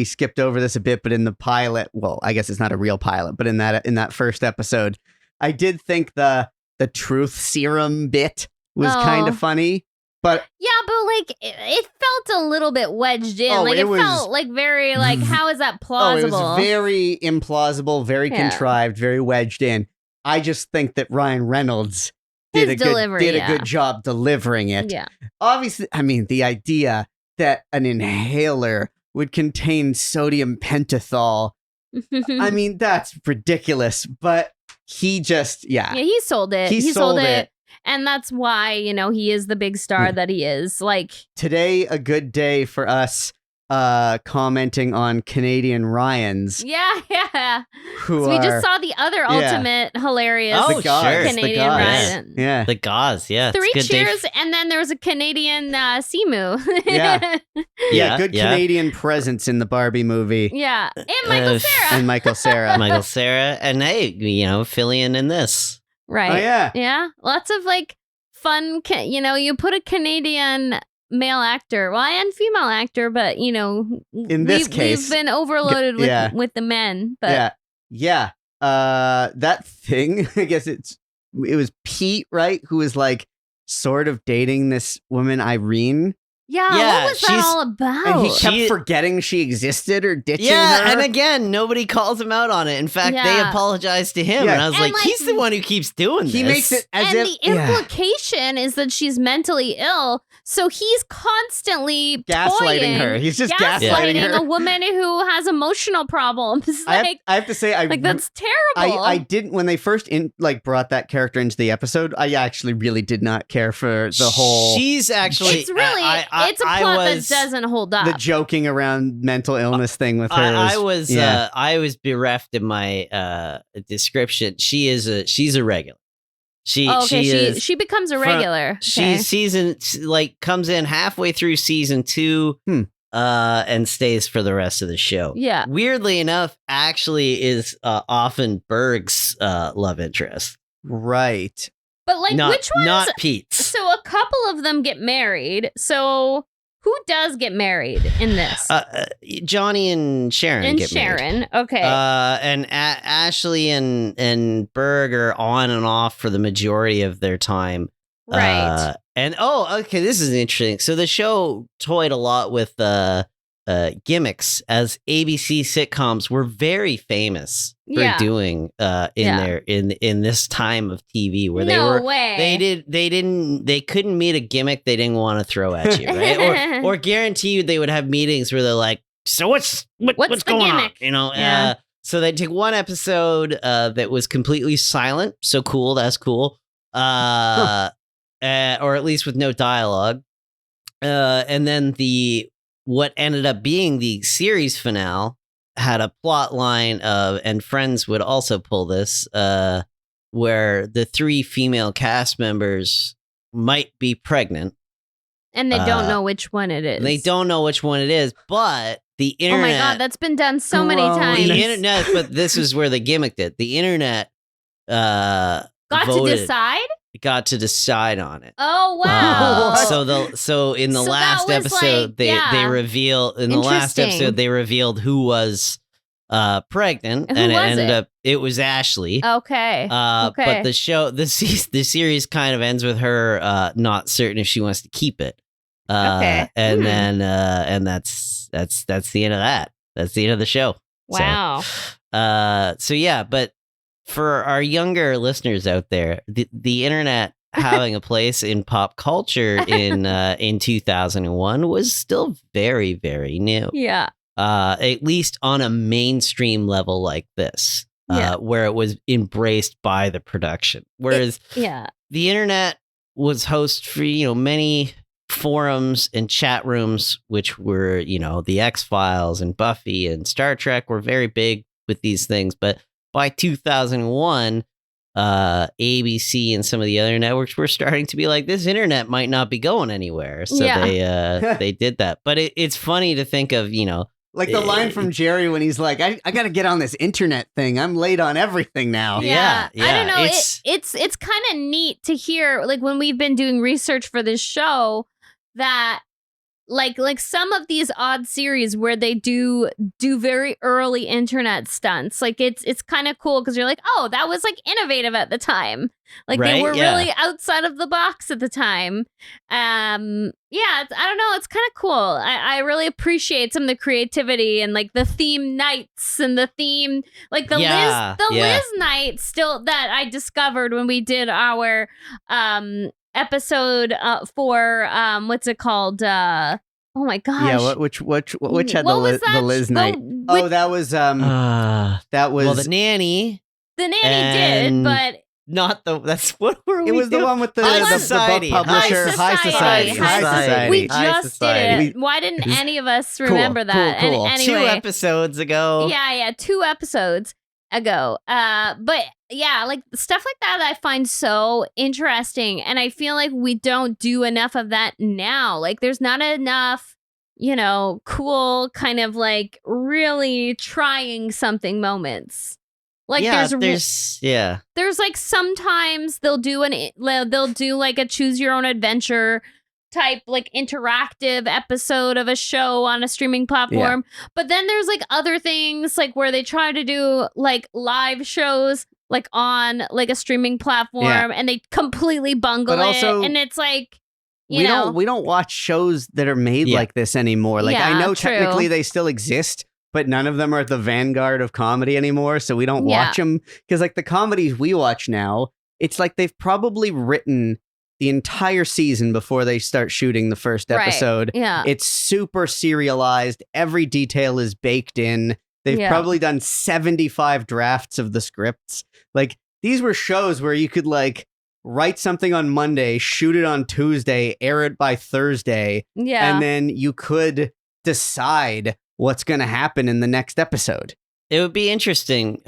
Speaker 1: skipped over this a bit, but in the pilot, well, I guess it's not a real pilot, but in that first episode, I did think the truth serum bit was kind of funny, but
Speaker 3: like it felt a little bit wedged in. Like it felt like very like, how is that plausible?
Speaker 1: It was very implausible, very contrived, very wedged in. I just think that Ryan Reynolds did a good job delivering it.
Speaker 3: Yeah.
Speaker 1: Obviously, I mean, the idea that an inhaler would contain sodium pentothal, I mean, that's ridiculous, but he just,
Speaker 3: he sold it. He sold it. And that's why, he is the big star that he is. Like,
Speaker 1: today, a good day for us commenting on Canadian Ryans.
Speaker 3: Yeah.
Speaker 1: Who
Speaker 3: we just saw the other ultimate hilarious Canadian Ryan.
Speaker 1: Yeah.
Speaker 2: The gauze, yeah.
Speaker 3: 3 cheers, and then there was a Canadian Simu.
Speaker 1: Good Canadian presence in the Barbie movie.
Speaker 3: Yeah. And Michael Cera.
Speaker 2: Michael Cera. And hey, Fillion in this.
Speaker 3: Right.
Speaker 1: Oh, yeah.
Speaker 3: Yeah. Lots of like fun, you put a Canadian male actor, and female actor, but in
Speaker 1: this case,
Speaker 3: we've been overloaded with the men. But
Speaker 1: that thing, I guess it was Pete, right? Who was like sort of dating this woman, Irene.
Speaker 3: Yeah, what was that all about?
Speaker 1: And he kept forgetting she existed or ditching her.
Speaker 2: And again, nobody calls him out on it. In fact, they apologized to him. And I was like, he's the one who keeps doing this.
Speaker 1: He makes it as
Speaker 3: if... the implication is that she's mentally ill, so he's constantly
Speaker 1: gaslighting her. He's just gaslighting her.
Speaker 3: A woman who has emotional problems.
Speaker 1: I have to say,
Speaker 3: that's terrible.
Speaker 1: I didn't, when they first brought that character into the episode, I actually really did not care for the whole...
Speaker 2: She's actually...
Speaker 3: It's really... it's a plot that doesn't hold up.
Speaker 1: The joking around mental illness thing with her.
Speaker 2: I was bereft in my description. She's a regular.
Speaker 3: She becomes a regular.
Speaker 2: She comes in halfway through season 2 and stays for the rest of the show.
Speaker 3: Yeah.
Speaker 2: Weirdly enough, actually is often Berg's love interest.
Speaker 1: Right.
Speaker 3: But which ones?
Speaker 2: Not Pete's.
Speaker 3: So a couple of them get married. So who does get married in this?
Speaker 2: Johnny and Sharon get married.
Speaker 3: Okay.
Speaker 2: And Ashley and Berg are on and off for the majority of their time.
Speaker 3: Right.
Speaker 2: This is interesting. So the show toyed a lot with gimmicks, as ABC sitcoms were very famous for doing in this time of TV where they couldn't meet a gimmick they didn't want to throw at you, right? or guarantee you they would have meetings where they're like, so what's going
Speaker 3: gimmick?
Speaker 2: on? So they'd take one episode that was completely silent. So cool, that's cool. or at least with no dialogue. And then what ended up being the series finale had a plot line of, and Friends would also pull this, where the 3 female cast members might be pregnant.
Speaker 3: And they don't know which one it is.
Speaker 2: They don't know which one it is, but the internet...
Speaker 3: Oh my God, that's been done so many times.
Speaker 2: The internet, but this is where they gimmicked it. The internet
Speaker 3: got to decide on it. Oh wow!
Speaker 2: So in the last episode, they reveal they revealed who was pregnant, and it ended up it was Ashley.
Speaker 3: Okay.
Speaker 2: But the series kind of ends with her not certain if she wants to keep it. And then and that's the end of that. That's the end of the show.
Speaker 3: Wow.
Speaker 2: So yeah, but for our younger listeners out there, the internet having a place in pop culture in 2001 was still very, very new.
Speaker 3: Yeah.
Speaker 2: At least on a mainstream level like this, where it was embraced by the production. Whereas the internet was host for, many forums and chat rooms, which were, the X-Files and Buffy and Star Trek were very big with these things. But by 2001, ABC and some of the other networks were starting to be like, this internet might not be going anywhere. So they did that. But it's funny to think of,
Speaker 1: like the line from Jerry when he's like, I got to get on this internet thing. I'm late on everything now.
Speaker 2: Yeah.
Speaker 3: I don't know. It's kind of neat to hear, like, when we've been doing research for this show, that like some of these odd series where they do very early internet stunts, like it's kind of cool because you're like, oh, that was like innovative at the time, like they were really outside of the box at the time. I don't know, it's kind of cool. I really appreciate some of the creativity and like the theme nights and the theme, like the Liz night still that I discovered when we did our episode for what's it called, oh my gosh.
Speaker 1: Yeah, which had the Liz night? That was
Speaker 2: well, the nanny.
Speaker 3: The nanny did, but
Speaker 2: that's what were we
Speaker 1: It was
Speaker 2: doing?
Speaker 1: the one with the book publisher, High Society.
Speaker 3: We just did it. Why didn't any of us remember that?
Speaker 1: Cool.
Speaker 3: And anyway,
Speaker 2: 2 episodes ago.
Speaker 3: Yeah, 2 episodes ago. But yeah, like stuff like that I find so interesting, and I feel like we don't do enough of that now. Like there's not enough, cool kind of like really trying something moments. Like there's like sometimes they'll do like a choose your own adventure type like interactive episode of a show on a streaming platform. But then there's like other things like where they try to do like live shows like on like a streaming platform and they completely bungle it. And it's like, we
Speaker 1: don't watch shows that are made like this anymore. Like I know technically they still exist, but none of them are at the vanguard of comedy anymore. So we don't watch them because like the comedies we watch now, it's like they've probably written the entire season before they start shooting the first episode.
Speaker 3: Yeah.
Speaker 1: It's super serialized. Every detail is baked in. They've probably done 75 drafts of the scripts. Like these were shows where you could like write something on Monday, shoot it on Tuesday, air it by Thursday.
Speaker 3: Yeah.
Speaker 1: And then you could decide what's going to happen in the next episode.
Speaker 2: It would be interesting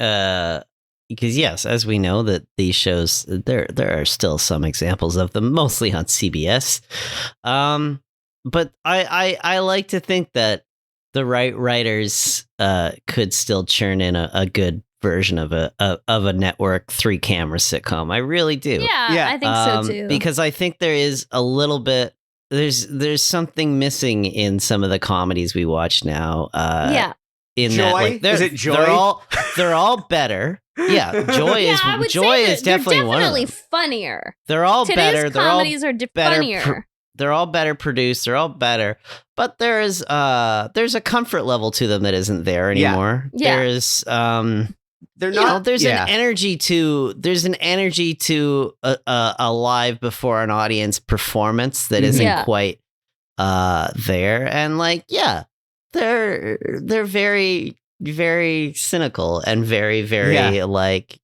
Speaker 2: because yes, as we know that these shows, there are still some examples of them, mostly on CBS. But I like to think that the right writers could still churn in a good version of a network 3-camera sitcom. I really do.
Speaker 3: Yeah. I think so too.
Speaker 2: Because I think there is a little bit. There's something missing in some of the comedies we watch now. In
Speaker 1: Joy?
Speaker 2: That, like,
Speaker 1: is it Joy?
Speaker 2: They're all better. Yeah, Joy is definitely one of them.
Speaker 3: Funnier.
Speaker 2: They're all
Speaker 3: Today's
Speaker 2: better. They're
Speaker 3: comedies
Speaker 2: all
Speaker 3: are
Speaker 2: better.
Speaker 3: funnier.
Speaker 2: They're all better produced. They're all better. But there's a comfort level to them that isn't there anymore.
Speaker 3: Yeah.
Speaker 2: There's
Speaker 1: they're not.
Speaker 2: There's an energy to a live before an audience performance that isn't quite there. And like they're very, very cynical and very, very like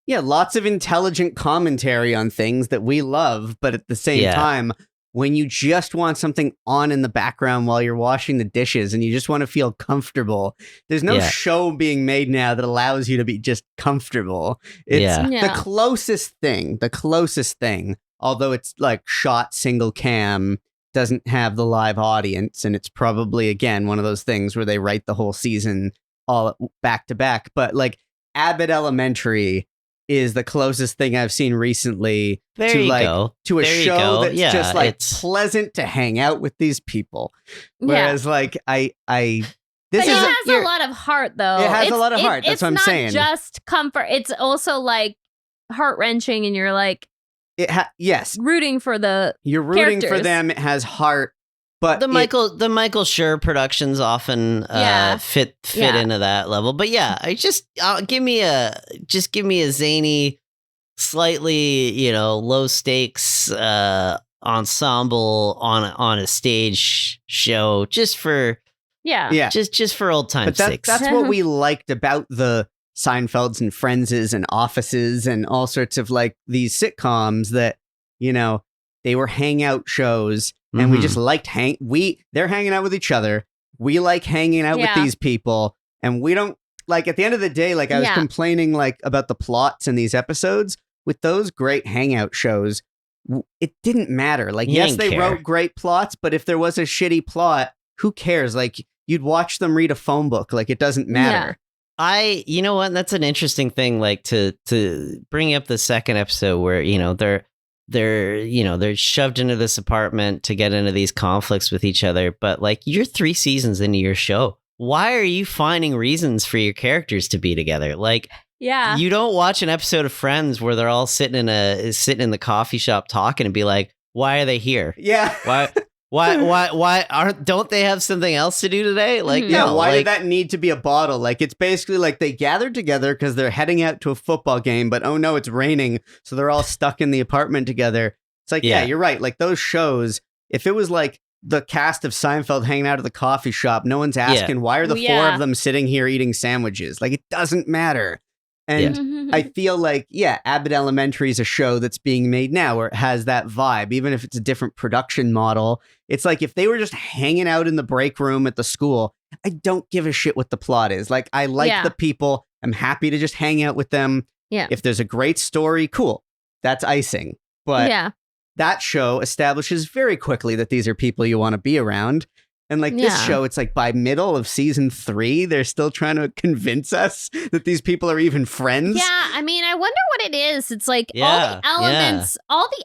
Speaker 1: lots of intelligent commentary on things that we love, but at the same time, when you just want something on in the background while you're washing the dishes and you just want to feel comfortable, there's no show being made now that allows you to be just comfortable. It's the closest thing, although it's like shot single cam, doesn't have the live audience, and it's probably, again, one of those things where they write the whole season all back to back. But like Abbott Elementary is the closest thing I've seen recently to a show that's just like pleasant to hang out with these people. Whereas like it
Speaker 3: has a lot of heart, though.
Speaker 1: It has a lot of heart. That's what I'm saying.
Speaker 3: It's not just comfort. It's also like heart-wrenching, and you're like rooting for the characters.
Speaker 1: For them. It has heart. But
Speaker 2: the Michael Schur productions often fit into that level. But give me a zany, slightly low stakes ensemble on a stage show just for just for old time's sake.
Speaker 1: That's what we liked about the Seinfelds and Friendses and Offices and all sorts of like these sitcoms that they were hangout shows. And we just liked they're hanging out with each other. We like hanging out with these people. And we don't like, at the end of the day, like I was complaining like about the plots in these episodes with those great hangout shows. It didn't matter. Like, they wrote great plots, but if there was a shitty plot, who cares? Like you'd watch them read a phone book. Like it doesn't matter.
Speaker 2: You know what? That's an interesting thing. Like to bring up the second episode where, they're shoved into this apartment to get into these conflicts with each other. But like you're 3 seasons into your show. Why are you finding reasons for your characters to be together? Like, you don't watch an episode of Friends where they're all sitting in the coffee shop talking and be like, why are they here?
Speaker 1: Yeah.
Speaker 2: Why don't they have something else to do today? Like,
Speaker 1: why did that need to be a bottle? Like, it's basically like they gathered together because they're heading out to a football game, but oh no, it's raining. So they're all stuck in the apartment together. It's like, you're right. Like those shows, if it was like the cast of Seinfeld hanging out at the coffee shop, no one's asking, why are the 4 of them sitting here eating sandwiches? Like, it doesn't matter. And I feel like, Abbott Elementary is a show that's being made now where it has that vibe, even if it's a different production model. It's like if they were just hanging out in the break room at the school, I don't give a shit what the plot is. Like, I like the people. I'm happy to just hang out with them.
Speaker 3: Yeah.
Speaker 1: If there's a great story, cool. That's icing. But that show establishes very quickly that these are people you want to be around. And like this show, it's like by middle of season 3, they're still trying to convince us that these people are even friends.
Speaker 3: Yeah, I mean, I wonder what it is. It's like all the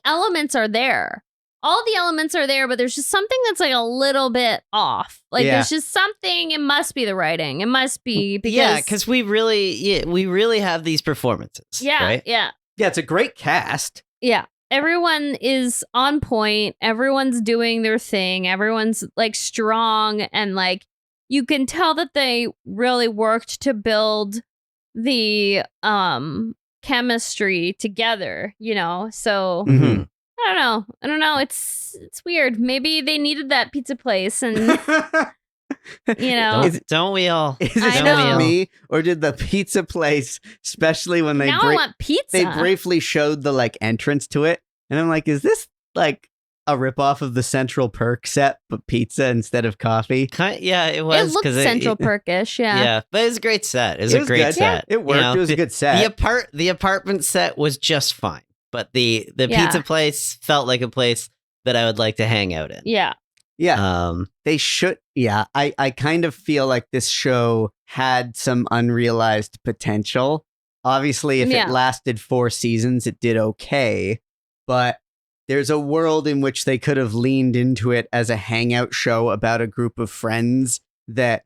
Speaker 3: elements are there. All the elements are there, but there's just something that's like a little bit off. Like there's just something, it must be the writing. It must be because
Speaker 2: because we really have these performances.
Speaker 3: Yeah,
Speaker 2: right?
Speaker 3: yeah.
Speaker 1: Yeah, it's a great cast.
Speaker 3: Yeah. Everyone is on point. Everyone's doing their thing. Everyone's like strong, and like you can tell that they really worked to build the chemistry together, So I don't know. It's weird. Maybe they needed that pizza place, and
Speaker 2: don't we all?
Speaker 1: Is it just me, or did the pizza place, especially when they
Speaker 3: I want pizza?
Speaker 1: They briefly showed the like entrance to it, and I'm like, is this like a ripoff of the Central Perk set, but pizza instead of coffee?
Speaker 2: It was.
Speaker 3: It looked Central Perkish,
Speaker 2: yeah, but it was a great set. It was a great
Speaker 1: good.
Speaker 2: set.
Speaker 1: It worked. It was a good set.
Speaker 2: The apartment set was just fine, but the pizza place felt like a place that I would like to hang out in.
Speaker 3: Yeah.
Speaker 1: Yeah. They should. Yeah. I kind of feel like this show had some unrealized potential. Obviously, if it lasted 4 seasons, it did okay. But there's a world in which they could have leaned into it as a hangout show about a group of friends that,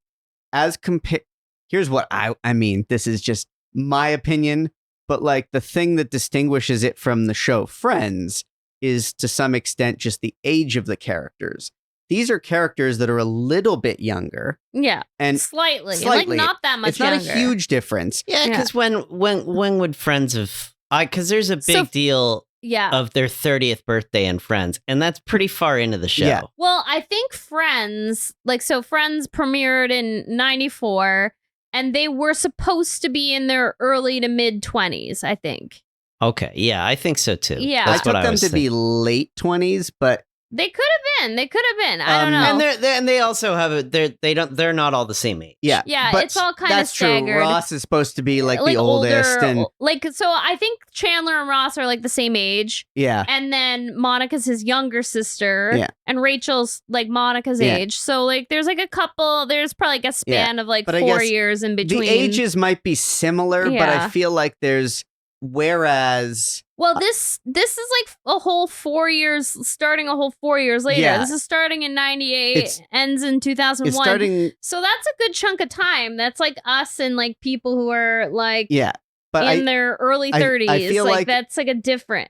Speaker 1: here's what I mean. This is just my opinion. But like the thing that distinguishes it from the show Friends is to some extent just the age of the characters. These are characters that are a little bit younger.
Speaker 3: Yeah.
Speaker 1: And
Speaker 3: slightly. Like not that much younger.
Speaker 1: It's not a huge difference.
Speaker 2: Yeah, because when would Friends have... Because there's a big deal of their 30th birthday in Friends, and that's pretty far into the show.
Speaker 3: Yeah. Well, I think Friends, Friends premiered in 94. and they were supposed to be in their early to mid 20s, I think.
Speaker 2: Okay, yeah, I think so too.
Speaker 3: Yeah.
Speaker 1: I
Speaker 2: That's
Speaker 1: took
Speaker 2: what
Speaker 1: them
Speaker 2: was
Speaker 1: to be
Speaker 2: thinking.
Speaker 1: late 20s, but
Speaker 3: They could have been. I don't know.
Speaker 2: And they also have they're not all the same age.
Speaker 1: yeah.
Speaker 3: Yeah,
Speaker 1: but
Speaker 3: it's all kind of
Speaker 1: that's true.
Speaker 3: staggered.
Speaker 1: Ross is supposed to be like the oldest, and
Speaker 3: so I think Chandler and Ross are like the same age,
Speaker 1: yeah,
Speaker 3: and then Monica's his younger sister,
Speaker 1: Yeah.
Speaker 3: and Rachel's like Monica's
Speaker 1: Yeah.
Speaker 3: age. So like there's like a couple. There's probably like a span of like
Speaker 1: But I
Speaker 3: 4
Speaker 1: guess
Speaker 3: years in between.
Speaker 1: the ages might be similar, but I
Speaker 3: Yeah.
Speaker 1: feel like there's whereas
Speaker 3: Well, this is like a whole 4 years, starting a whole 4 years later.
Speaker 1: Yeah.
Speaker 3: This is starting in 98,
Speaker 1: It's-
Speaker 3: ends in 2001.
Speaker 1: it's starting.
Speaker 3: So that's a good chunk of time. That's like us and like people who are like
Speaker 1: Yeah, but
Speaker 3: in their early
Speaker 1: I
Speaker 3: 30s.
Speaker 1: feel like
Speaker 3: that's like a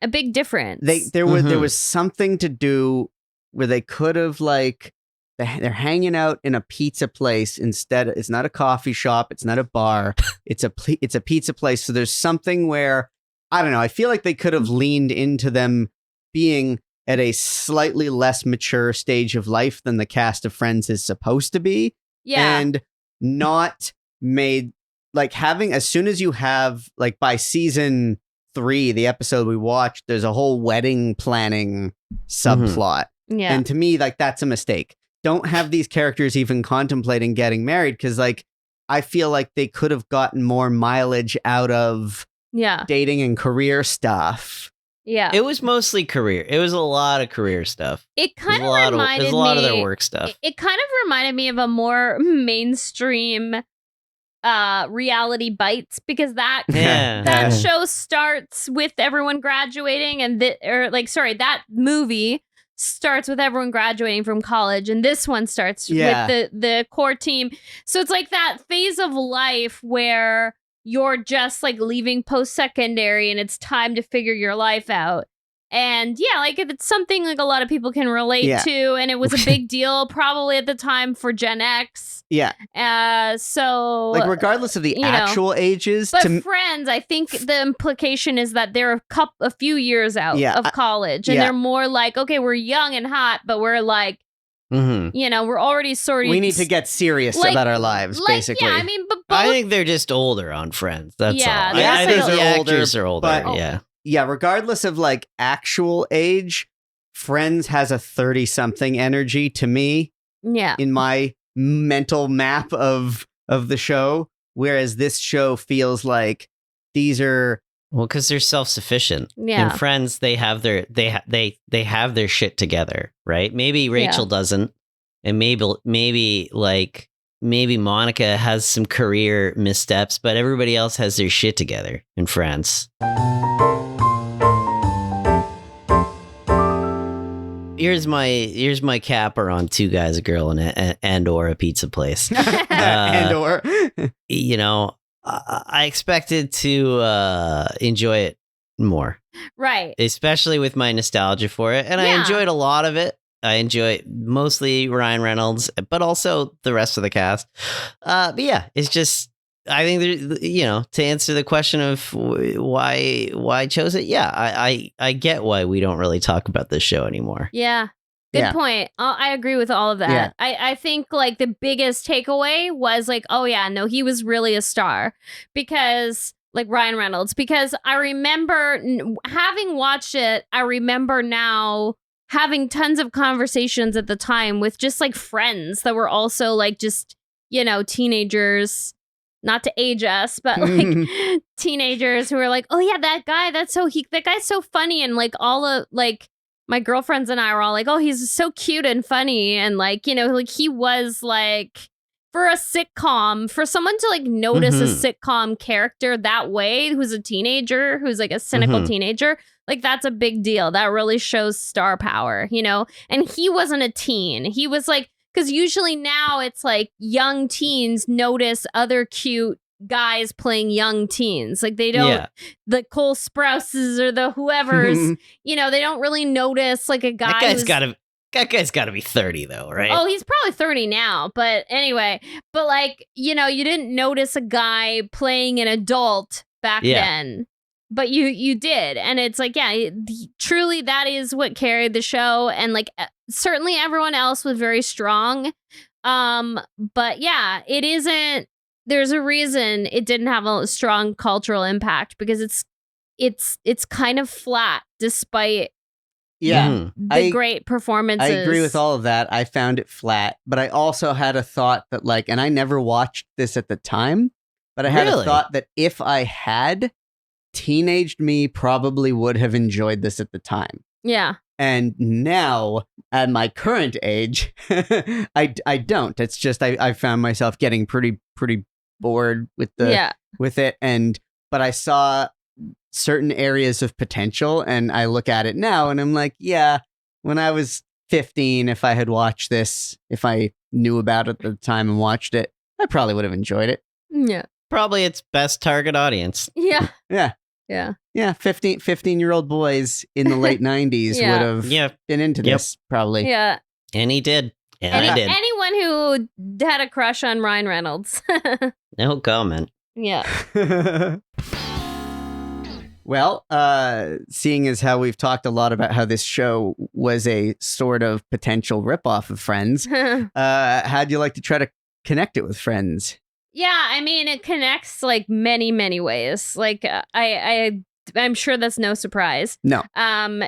Speaker 3: big difference.
Speaker 1: there
Speaker 2: Mhm.
Speaker 1: was something to do where they could have like they're hanging out in a pizza place instead. It's not a coffee shop. It's not a bar. it's a pizza place. So there's something where I don't know. I feel like they could have leaned into them being at a slightly less mature stage of life than the cast of Friends is supposed to be,
Speaker 3: yeah.
Speaker 1: and not made like having as soon as you have like by season 3, the episode we watched, there's a whole wedding planning subplot.
Speaker 3: Yeah.
Speaker 1: And to me, like, that's a mistake. Don't have these characters even contemplating getting married because, like, I feel like they could have gotten more mileage out of
Speaker 3: yeah.
Speaker 1: dating and career stuff.
Speaker 3: Yeah.
Speaker 2: It was mostly career. It was a lot of career stuff.
Speaker 3: It kind
Speaker 2: It
Speaker 3: of
Speaker 2: was
Speaker 3: reminded me.
Speaker 2: a lot of their work stuff.
Speaker 3: It kind of reminded me of a more mainstream reality bites because that
Speaker 2: Yeah.
Speaker 3: that show starts with everyone graduating and that movie starts with everyone graduating from college and this one starts
Speaker 1: Yeah.
Speaker 3: with the core team. So it's like that phase of life where you're just like leaving post-secondary and it's time to figure your life out. And yeah, like it's something like a lot of people can relate
Speaker 1: Yeah.
Speaker 3: to, and it was a big deal probably at the time for Gen X.
Speaker 1: Yeah.
Speaker 3: So
Speaker 1: Like, regardless of the
Speaker 3: you know,
Speaker 1: actual ages,
Speaker 3: but
Speaker 1: to
Speaker 3: Friends, I think the implication is that they're a few years out
Speaker 1: Yeah,
Speaker 3: of college, and
Speaker 1: yeah.
Speaker 3: they're more like, okay, we're young and hot, but we're like,
Speaker 2: Mm-hmm.
Speaker 3: we're already sort of.
Speaker 1: we need to get serious
Speaker 3: like-
Speaker 1: about our lives, basically.
Speaker 3: Yeah, I mean, but
Speaker 2: I
Speaker 3: both.
Speaker 2: think they're just older on Friends. That's
Speaker 3: Yeah,
Speaker 2: all.
Speaker 3: the
Speaker 2: I think
Speaker 3: actors
Speaker 2: the
Speaker 1: are older,
Speaker 2: actors are older.
Speaker 1: but-
Speaker 2: Yeah.
Speaker 1: Yeah, regardless of like actual age, Friends has a 30-something energy to me
Speaker 3: Yeah,
Speaker 1: in my mental map of the show, whereas this show feels like these are
Speaker 2: Well, because they're self-sufficient.
Speaker 3: yeah,
Speaker 2: In Friends, they have their they have their shit together, right? Maybe Rachel doesn't, and maybe Monica has some career missteps, but everybody else has their shit together in Friends. Here's my capper on Two Guys, a Girl, and or a pizza place.
Speaker 1: and or
Speaker 2: I expected to enjoy it more,
Speaker 3: right.
Speaker 2: especially with my nostalgia for it, and I
Speaker 3: Yeah.
Speaker 2: enjoyed a lot of it. I enjoy mostly Ryan Reynolds, but also the rest of the cast. But yeah, it's just I think to answer the question of why I chose it. Yeah, I get why we don't really talk about this show anymore.
Speaker 3: Yeah. Good
Speaker 1: Yeah.
Speaker 3: point. I agree with all of that.
Speaker 1: Yeah.
Speaker 3: I think like the biggest takeaway was like, oh yeah, no, he was really a star because like Ryan Reynolds, because I remember having watched it, I remember now having tons of conversations at the time with just like friends that were also like just, teenagers, not to age us, but like teenagers who were like, oh yeah, that guy's so funny. And like all of like, my girlfriends and I were all like, oh, he's so cute and funny. And like, like he was like, for a sitcom, for someone to like notice a sitcom character that way, who's a teenager, who's like a cynical teenager, like that's a big deal. That really shows star power, And he wasn't a teen. He was like, because usually now it's like young teens notice other cute guys playing young teens. Like they don't, the Cole Sprouses or the whoever's, they don't really notice like a guy.
Speaker 2: That guy's got to be 30 though, right?
Speaker 3: Oh, he's probably 30 now. But anyway, but like, you didn't notice a guy playing an adult back then. But you did. And it's like, yeah, truly that is what carried the show. And like, certainly everyone else was very strong. But yeah, it isn't there's a reason it didn't have a strong cultural impact, because it's kind of flat despite
Speaker 1: Yeah.
Speaker 3: the great performances.
Speaker 1: I agree with all of that. I found it flat, but I also had a thought that like, and I never watched this at the time, but I had a thought that if I had, teenaged me probably would have enjoyed this at the time.
Speaker 3: Yeah.
Speaker 1: And now, at my current age, I don't. It's just I found myself getting pretty bored with with it, but I saw certain areas of potential, and I look at it now, and I'm like, yeah, when I was 15, if I had watched this, if I knew about it at the time and watched it, I probably would have enjoyed it.
Speaker 3: Yeah.
Speaker 2: Probably its best target audience.
Speaker 3: Yeah.
Speaker 1: Yeah.
Speaker 3: Yeah.
Speaker 1: Yeah, 15-year-old boys in the late 90s would have been into this, probably.
Speaker 3: Yeah.
Speaker 2: And he did. And I did.
Speaker 3: Anyone who had a crush on Ryan Reynolds.
Speaker 2: No comment.
Speaker 3: Yeah.
Speaker 1: Well, seeing as how we've talked a lot about how this show was a sort of potential ripoff of Friends, how'd you like to try to connect it with Friends?
Speaker 3: Yeah, I mean, it connects like many ways. Like I'm sure that's no surprise.
Speaker 1: No.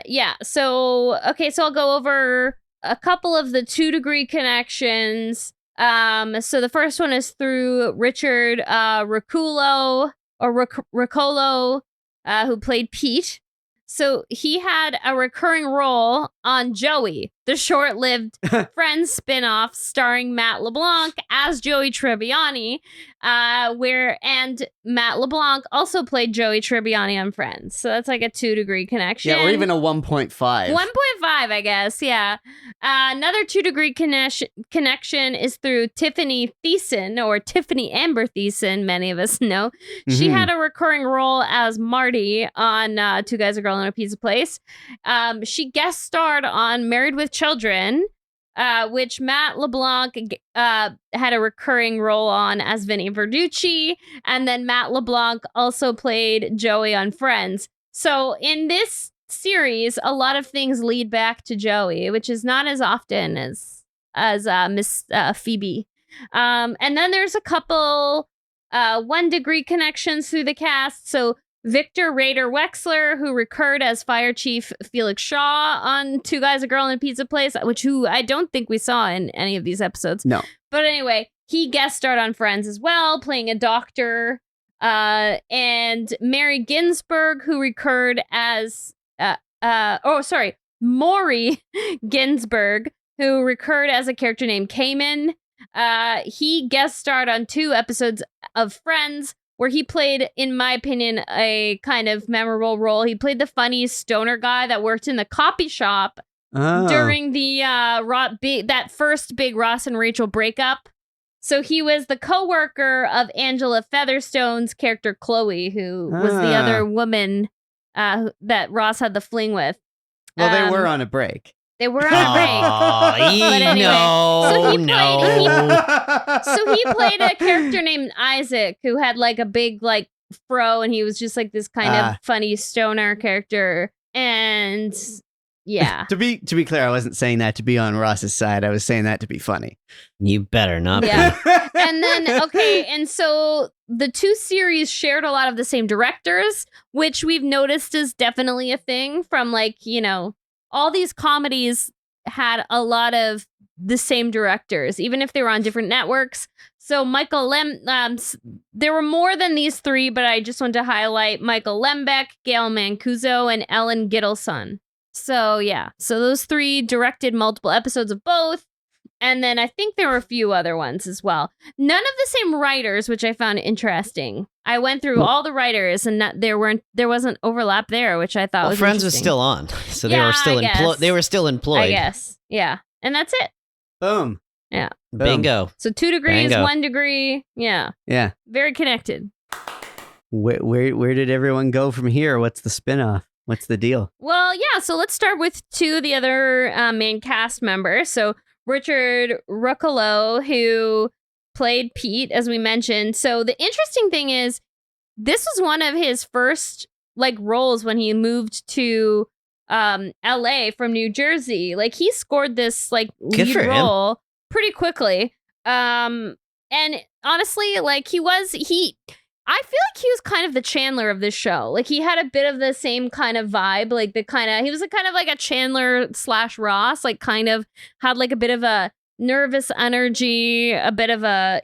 Speaker 3: Yeah. So I'll go over a couple of the 2-degree connections. So the first one is through Richard Ruccolo who played Pete. So he had a recurring role on Joey, the short-lived Friends spinoff starring Matt LeBlanc as Joey Tribbiani, and Matt LeBlanc also played Joey Tribbiani on Friends. So that's like a 2-degree connection.
Speaker 1: Yeah, or even a 1.5.
Speaker 3: 1.5, I guess, yeah. Another 2-degree connection is through Tiffany Thiessen, or Tiffany Amber Thiessen, many of us know. She had a recurring role as Marty on Two Guys, a Girl, and a Pizza Place. She guest starred on Married with Children, which Matt LeBlanc had a recurring role on as Vinny Verducci, and then Matt LeBlanc also played Joey on Friends. So in this series, a lot of things lead back to Joey, which is not as often as Miss Phoebe. And then there's a couple 1-degree connections through the cast. So Victor Rader Wexler, who recurred as Fire Chief Felix Shaw on Two Guys, a Girl, and a Pizza Place, who I don't think we saw in any of these episodes.
Speaker 1: No.
Speaker 3: But anyway, he guest starred on Friends as well, playing a doctor. And Mary Ginsburg, who recurred as Maury Ginsburg, who recurred as a character named Cayman. He guest starred on 2 episodes of Friends, where he played, in my opinion, a kind of memorable role. He played the funny stoner guy that worked in the copy shop during the that first big Ross and Rachel breakup. So he was the co-worker of Angela Featherstone's character Chloe, who was the other woman that Ross had the fling with.
Speaker 1: Well, they were on a break.
Speaker 3: They were on a break. But anyway, so he played a character named Isaac, who had like a big like fro, and he was just like this kind of funny stoner character. And yeah.
Speaker 1: To be clear, I wasn't saying that to be on Ross's side. I was saying that to be funny.
Speaker 2: You better not be.
Speaker 3: And then, and so the 2 series shared a lot of the same directors, which we've noticed is definitely a thing from like, all these comedies had a lot of the same directors, even if they were on different networks. So there were more than these 3, but I just want to highlight Michael Lembeck, Gail Mancuso, and Ellen Gittleson. So yeah, so those 3 directed multiple episodes of both. And then I think there were a few other ones as well. None of the same writers, which I found interesting. I went through all the writers, and there wasn't overlap there, which I thought was
Speaker 2: Friends
Speaker 3: interesting.
Speaker 2: was still on, so they were still employed. They were still employed.
Speaker 3: I guess, yeah, and that's it.
Speaker 1: Boom.
Speaker 3: Yeah.
Speaker 1: Boom.
Speaker 2: Bingo.
Speaker 3: So 2 degrees,
Speaker 2: Bango.
Speaker 3: 1 degree. Yeah.
Speaker 1: Yeah.
Speaker 3: Very connected.
Speaker 1: Where did everyone go from here? What's the spinoff? What's the deal?
Speaker 3: Well, yeah. So let's start with 2 of the other main cast members. So Richard Ruccolo, who played Pete, as we mentioned. So the interesting thing is, this was one of his first like roles when he moved to LA from New Jersey. Like he scored this like lead role pretty quickly. And honestly, like I feel like he was kind of the Chandler of this show. Like he had a bit of the same kind of vibe, like he was kind of like a Chandler / Ross, like kind of had like a bit of a nervous energy, a bit of a,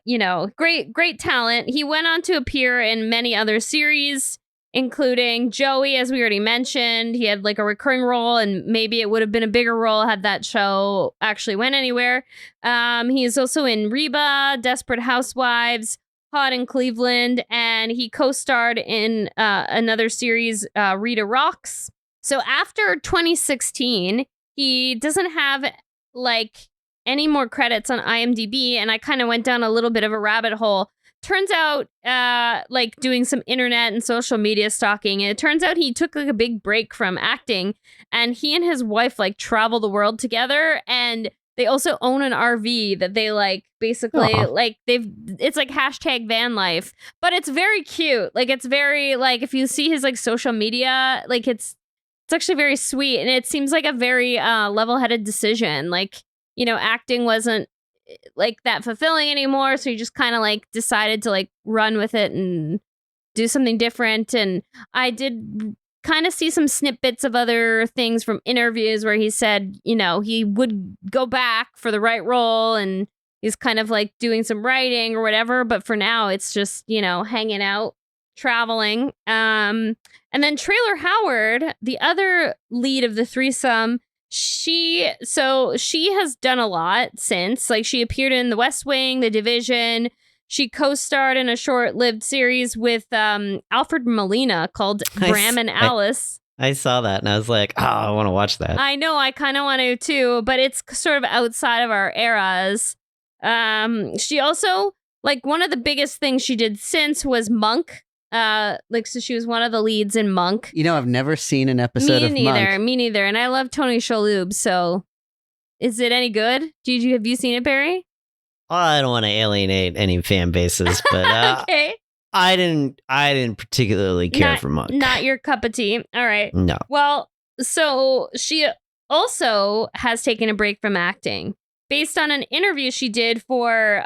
Speaker 3: great talent. He went on to appear in many other series, including Joey, as we already mentioned. He had like a recurring role, and maybe it would have been a bigger role had that show actually went anywhere. He is also in Reba, Desperate Housewives, Hot in Cleveland, and he co-starred in another series, Rita Rocks. So after 2016, he doesn't have like any more credits on IMDb, and I kind of went down a little bit of a rabbit hole. Turns out, like doing some internet and social media stalking, it turns out he took like a big break from acting, and he and his wife like travel the world together, and they also own an RV that they like basically like it's like hashtag van life, but it's very cute. Like it's very like if you see his like social media, like it's actually very sweet, and it seems like a very level-headed decision. Like, acting wasn't like that fulfilling anymore, so he just kind of like decided to like run with it and do something different. And I did kind of see some snippets of other things from interviews where he said, he would go back for the right role, and he's kind of like doing some writing or whatever, but for now it's just, hanging out, traveling. And then Traylor Howard, the other lead of the threesome, she has done a lot since. Like she appeared in The West Wing, The Division. She co-starred in a short-lived series with Alfred Molina called Bram and Alice.
Speaker 2: I saw that and I was like, oh, I want to watch that.
Speaker 3: I know, I kind of want to too, but it's sort of outside of our eras. She also, like, one of the biggest things she did since was Monk. So she was one of the leads in Monk.
Speaker 1: I've never seen an episode of Monk.
Speaker 3: Me neither. And I love Tony Shalhoub. So, is it any good? Have you seen it, Barry?
Speaker 2: I don't want to alienate any fan bases, but
Speaker 3: okay.
Speaker 2: I didn't particularly care for Monk.
Speaker 3: Not your cup of tea. All right.
Speaker 2: No.
Speaker 3: Well, so she also has taken a break from acting based on an interview she did for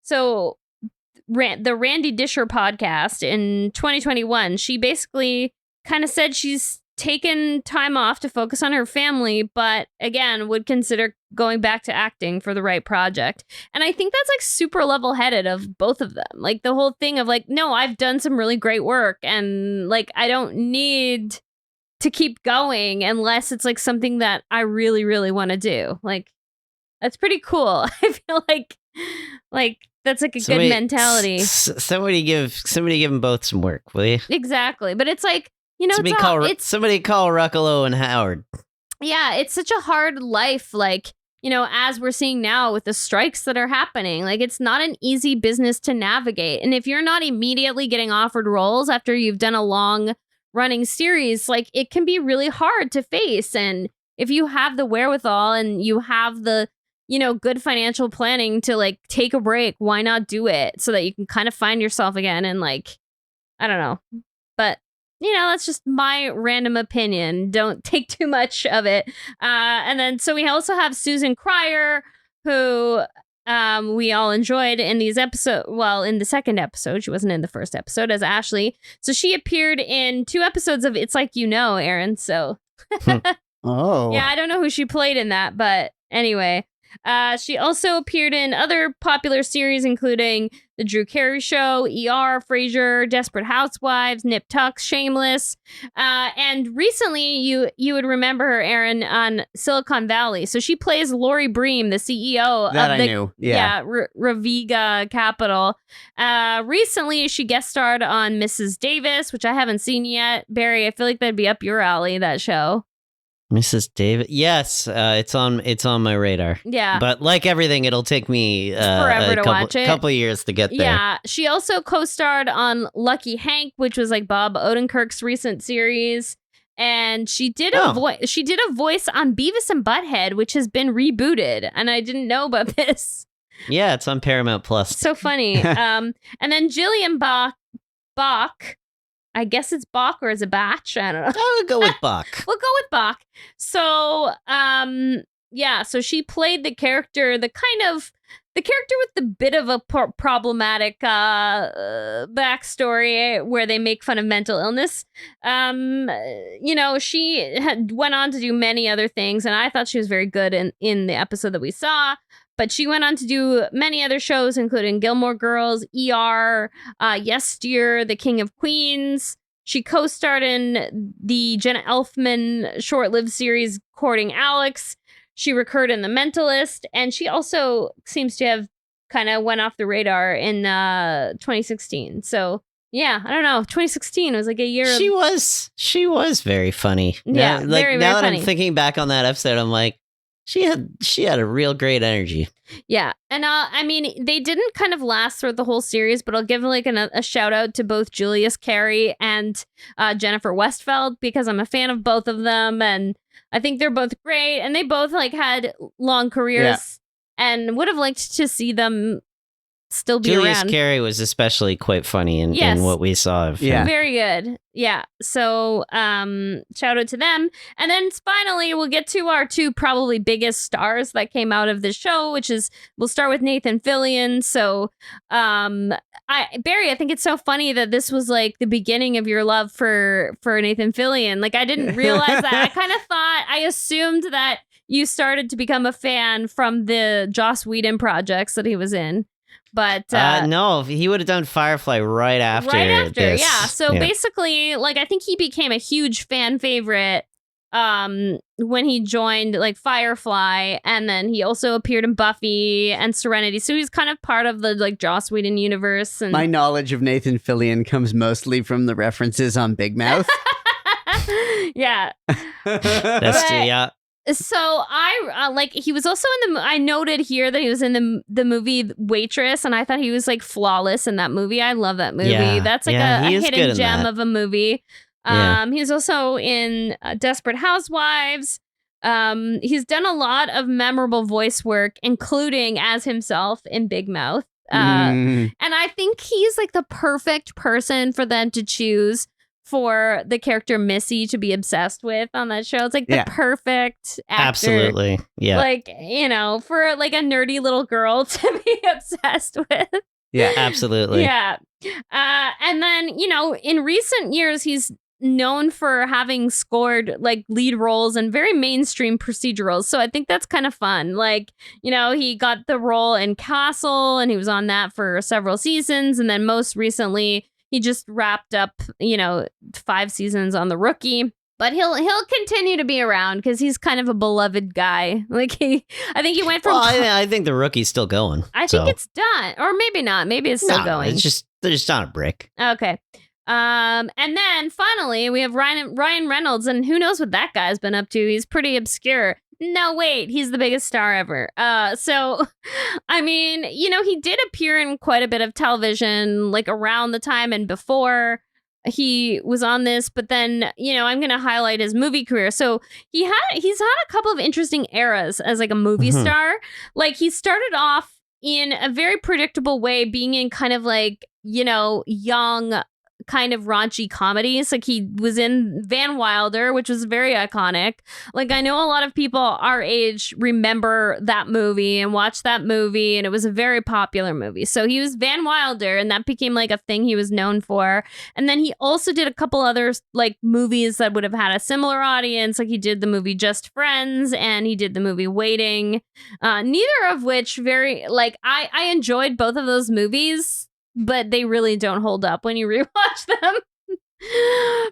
Speaker 3: the Randy Disher podcast in 2021. She basically kind of said she's taken time off to focus on her family, but again, would consider going back to acting for the right project. And I think that's like super level-headed of both of them. Like the whole thing of like, no, I've done some really great work, and like I don't need to keep going unless it's like something that I really, really want to do. Like that's pretty cool. I feel like that's like a good mentality.
Speaker 2: Somebody give them both some work, will you?
Speaker 3: Exactly. But it's like,
Speaker 2: somebody call Ruccolo and Howard.
Speaker 3: Yeah, it's such a hard life, like, as we're seeing now with the strikes that are happening. Like, it's not an easy business to navigate. And if you're not immediately getting offered roles after you've done a long-running series, like, it can be really hard to face. And if you have the wherewithal and you have the, good financial planning to, like, take a break, why not do it so that you can kind of find yourself again and, like, I don't know. But that's just my random opinion. Don't take too much of it. And then, so we also have Susan Cryer, who we all enjoyed in these episodes. Well, in the second episode, she wasn't in the first episode as Ashley. So she appeared in 2 episodes of It's Like You Know, Aaron. So,
Speaker 1: oh,
Speaker 3: yeah, I don't know who she played in that, but anyway. She also appeared in other popular series, including The Drew Carey Show, ER, Frasier, Desperate Housewives, Nip Tuck, Shameless. And recently, you would remember her, Aaron, on Silicon Valley. So she plays Lori Bream, the CEO
Speaker 1: that
Speaker 3: of the
Speaker 1: I knew. Yeah.
Speaker 3: Raviga Capital. Recently, she guest starred on Mrs. Davis, which I haven't seen yet. Barry, I feel like that'd be up your alley, that show.
Speaker 2: Mrs. Davis, yes, it's on my radar.
Speaker 3: Yeah,
Speaker 2: but like everything, it'll take me
Speaker 3: forever to watch it.
Speaker 2: Couple years to get there.
Speaker 3: Yeah, she also co-starred on Lucky Hank, which was like Bob Odenkirk's recent series, and she did a voice. She did a voice on Beavis and Butthead, which has been rebooted, and I didn't know about this.
Speaker 2: Yeah, it's on Paramount Plus.
Speaker 3: So funny. And then Jillian Bach. I guess it's Bach or is it Batch? I don't know.
Speaker 2: We'll go with Bach.
Speaker 3: We'll go with Bach. So, so she played the character, the kind of the character with the bit of a problematic backstory where they make fun of mental illness. She went on to do many other things, and I thought she was very good in the episode that we saw. But she went on to do many other shows, including Gilmore Girls, ER, Yes Dear, The King of Queens. She co-starred in the Jenna Elfman short-lived series Courting Alex. She recurred in The Mentalist, and she also seems to have kind of went off the radar in 2016. So yeah, I don't know. 2016 was like a year.
Speaker 2: She was very funny.
Speaker 3: Yeah,
Speaker 2: now,
Speaker 3: very
Speaker 2: now that
Speaker 3: funny.
Speaker 2: I'm thinking back on that episode, I'm like, she had a real great energy.
Speaker 3: Yeah, and they didn't kind of last throughout the whole series, but I'll give like a shout out to both Julius Carey and Jennifer Westfeld, because I'm a fan of both of them, and I think they're both great, and they both like had long careers, and would have liked to see them still be
Speaker 2: Julius
Speaker 3: around.
Speaker 2: Carey was especially quite funny in what we saw of him.
Speaker 1: Yeah.
Speaker 3: Very good. Yeah. So shout out to them. And then finally we'll get to our two probably biggest stars that came out of the show, which is, we'll start with Nathan Fillion. So Barry, I think it's so funny that this was like the beginning of your love for Nathan Fillion. Like, I didn't realize that. I assumed that you started to become a fan from the Joss Whedon projects that he was in. But
Speaker 2: no, he would have done Firefly right after. This.
Speaker 3: Yeah. So basically, like, I think he became a huge fan favorite when he joined like Firefly, and then he also appeared in Buffy and Serenity. So he's kind of part of the like Joss Whedon universe. And
Speaker 1: My knowledge of Nathan Fillion comes mostly from the references on Big Mouth.
Speaker 3: yeah.
Speaker 2: That's true. Yeah.
Speaker 3: So I he was also in I noted here that he was in the movie Waitress, and I thought he was like flawless in that movie. I love that movie.
Speaker 2: Yeah.
Speaker 3: That's like
Speaker 2: Yeah,
Speaker 3: a
Speaker 2: he is good
Speaker 3: hidden
Speaker 2: in
Speaker 3: gem
Speaker 2: that.
Speaker 3: of a movie. He's also in Desperate Housewives. He's done a lot of memorable voice work, including as himself in Big Mouth. And I think he's like the perfect person for them to choose for the character Missy to be obsessed with on that show. It's like the perfect actor.
Speaker 2: Absolutely. Yeah.
Speaker 3: Like, for like a nerdy little girl to be obsessed with.
Speaker 1: Yeah.
Speaker 2: Absolutely.
Speaker 3: Yeah. And then, in recent years, he's known for having scored like lead roles in very mainstream procedurals. So I think that's kind of fun. Like, he got the role in Castle, and he was on that for several seasons. And then most recently, he just wrapped up, 5 seasons on The Rookie. But he'll continue to be around because he's kind of a beloved guy. Like I think he went from.
Speaker 2: Well, I think The Rookie's still going.
Speaker 3: I think it's done, or maybe not. Maybe it's still going.
Speaker 2: It's they're just on a brick.
Speaker 3: Okay. And then finally we have Ryan Reynolds, and who knows what that guy's been up to? He's pretty obscure. No, wait, he's the biggest star ever. So, I mean, he did appear in quite a bit of television, like around the time and before he was on this. But then, I'm going to highlight his movie career. So he's had a couple of interesting eras as like a movie star. Like, he started off in a very predictable way, being in kind of like, young, kind of raunchy comedies. Like, he was in Van Wilder, which was very iconic. Like, I know a lot of people our age remember that movie and watch that movie, and it was a very popular movie. So he was Van Wilder, and that became like a thing he was known for. And then he also did a couple other like movies that would have had a similar audience. Like, he did the movie Just Friends, and he did the movie Waiting, neither of which very like I enjoyed both of those movies, but they really don't hold up when you rewatch them.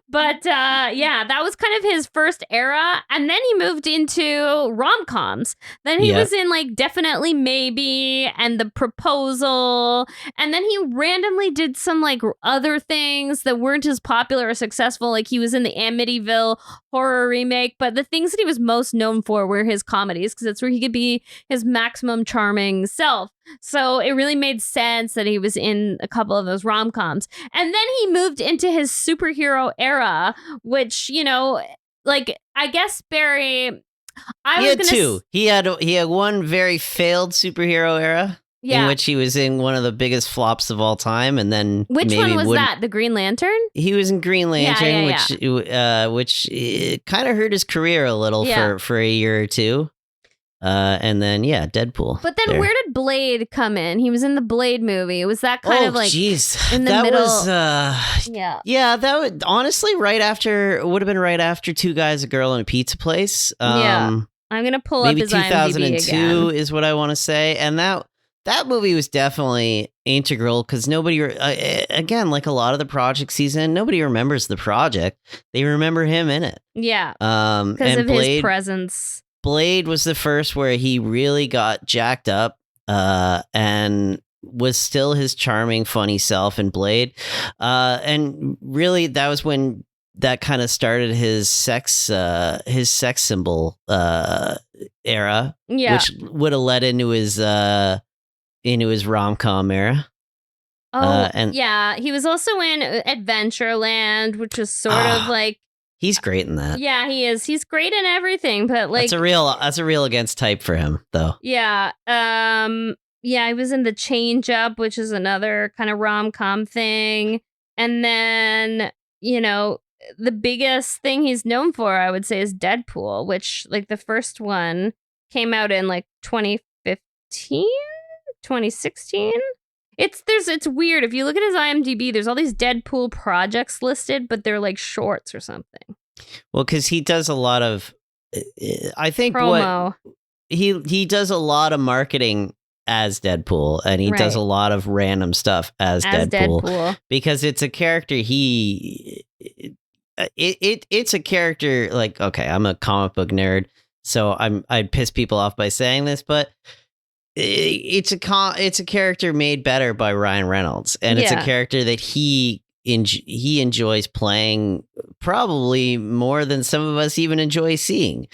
Speaker 3: But that was kind of his first era. And then he moved into rom-coms. Then he was in like Definitely Maybe and The Proposal. And then he randomly did some like other things that weren't as popular or successful. Like, he was in the Amityville horror remake. But the things that he was most known for were his comedies, because that's where he could be his maximum charming self. So it really made sense that he was in a couple of those rom-coms. And then he moved into his superhero era, which, like, I guess Barry,
Speaker 2: He had two. He had one very failed superhero era in which he was in one of the biggest flops of all time, and then
Speaker 3: which one was that? The Green Lantern?
Speaker 2: He was in Green Lantern, which kind of hurt his career a little for a year or two. And then, yeah, Deadpool.
Speaker 3: But then
Speaker 2: there.
Speaker 3: where did Blade come in? He was in the Blade movie. Was that kind of like
Speaker 2: jeez.
Speaker 3: in the
Speaker 2: that
Speaker 3: middle?
Speaker 2: Was,
Speaker 3: yeah,
Speaker 2: that would honestly would have been right after Two Guys, a Girl, and a Pizza Place.
Speaker 3: Yeah. I'm gonna pull up
Speaker 2: maybe
Speaker 3: his
Speaker 2: 2002
Speaker 3: IMDb again.
Speaker 2: is what I want to say, and that movie was definitely integral because nobody, again, like a lot of the projects he's in, nobody remembers the project. They remember him in it.
Speaker 3: Yeah,
Speaker 2: because
Speaker 3: of his presence.
Speaker 2: Blade was the first where he really got jacked up and was still his charming, funny self in Blade. And really, that was when that kind of started his sex symbol era, which would have led into his rom-com era.
Speaker 3: Yeah, he was also in Adventureland, which was sort of like.
Speaker 2: He's great in that.
Speaker 3: Yeah, he is. He's great in everything, but like
Speaker 2: that's a real against type for him, though.
Speaker 3: Yeah. Yeah, he was in The Change Up, which is another kind of rom-com thing. And then, the biggest thing he's known for, I would say, is Deadpool, which like the first one came out in like 2015, 2016. It's weird. If you look at his IMDb, there's all these Deadpool projects listed, but they're like shorts or something.
Speaker 2: Well, because he does a lot of, I think
Speaker 3: promo.
Speaker 2: What he does a lot of marketing as Deadpool, and he does a lot of random stuff as Deadpool because it's a character it's a character like, okay, I'm a comic book nerd, so I'd piss people off by saying this, but it's a character made better by Ryan Reynolds, and it's a character that he enjoys playing probably more than some of us even enjoy seeing.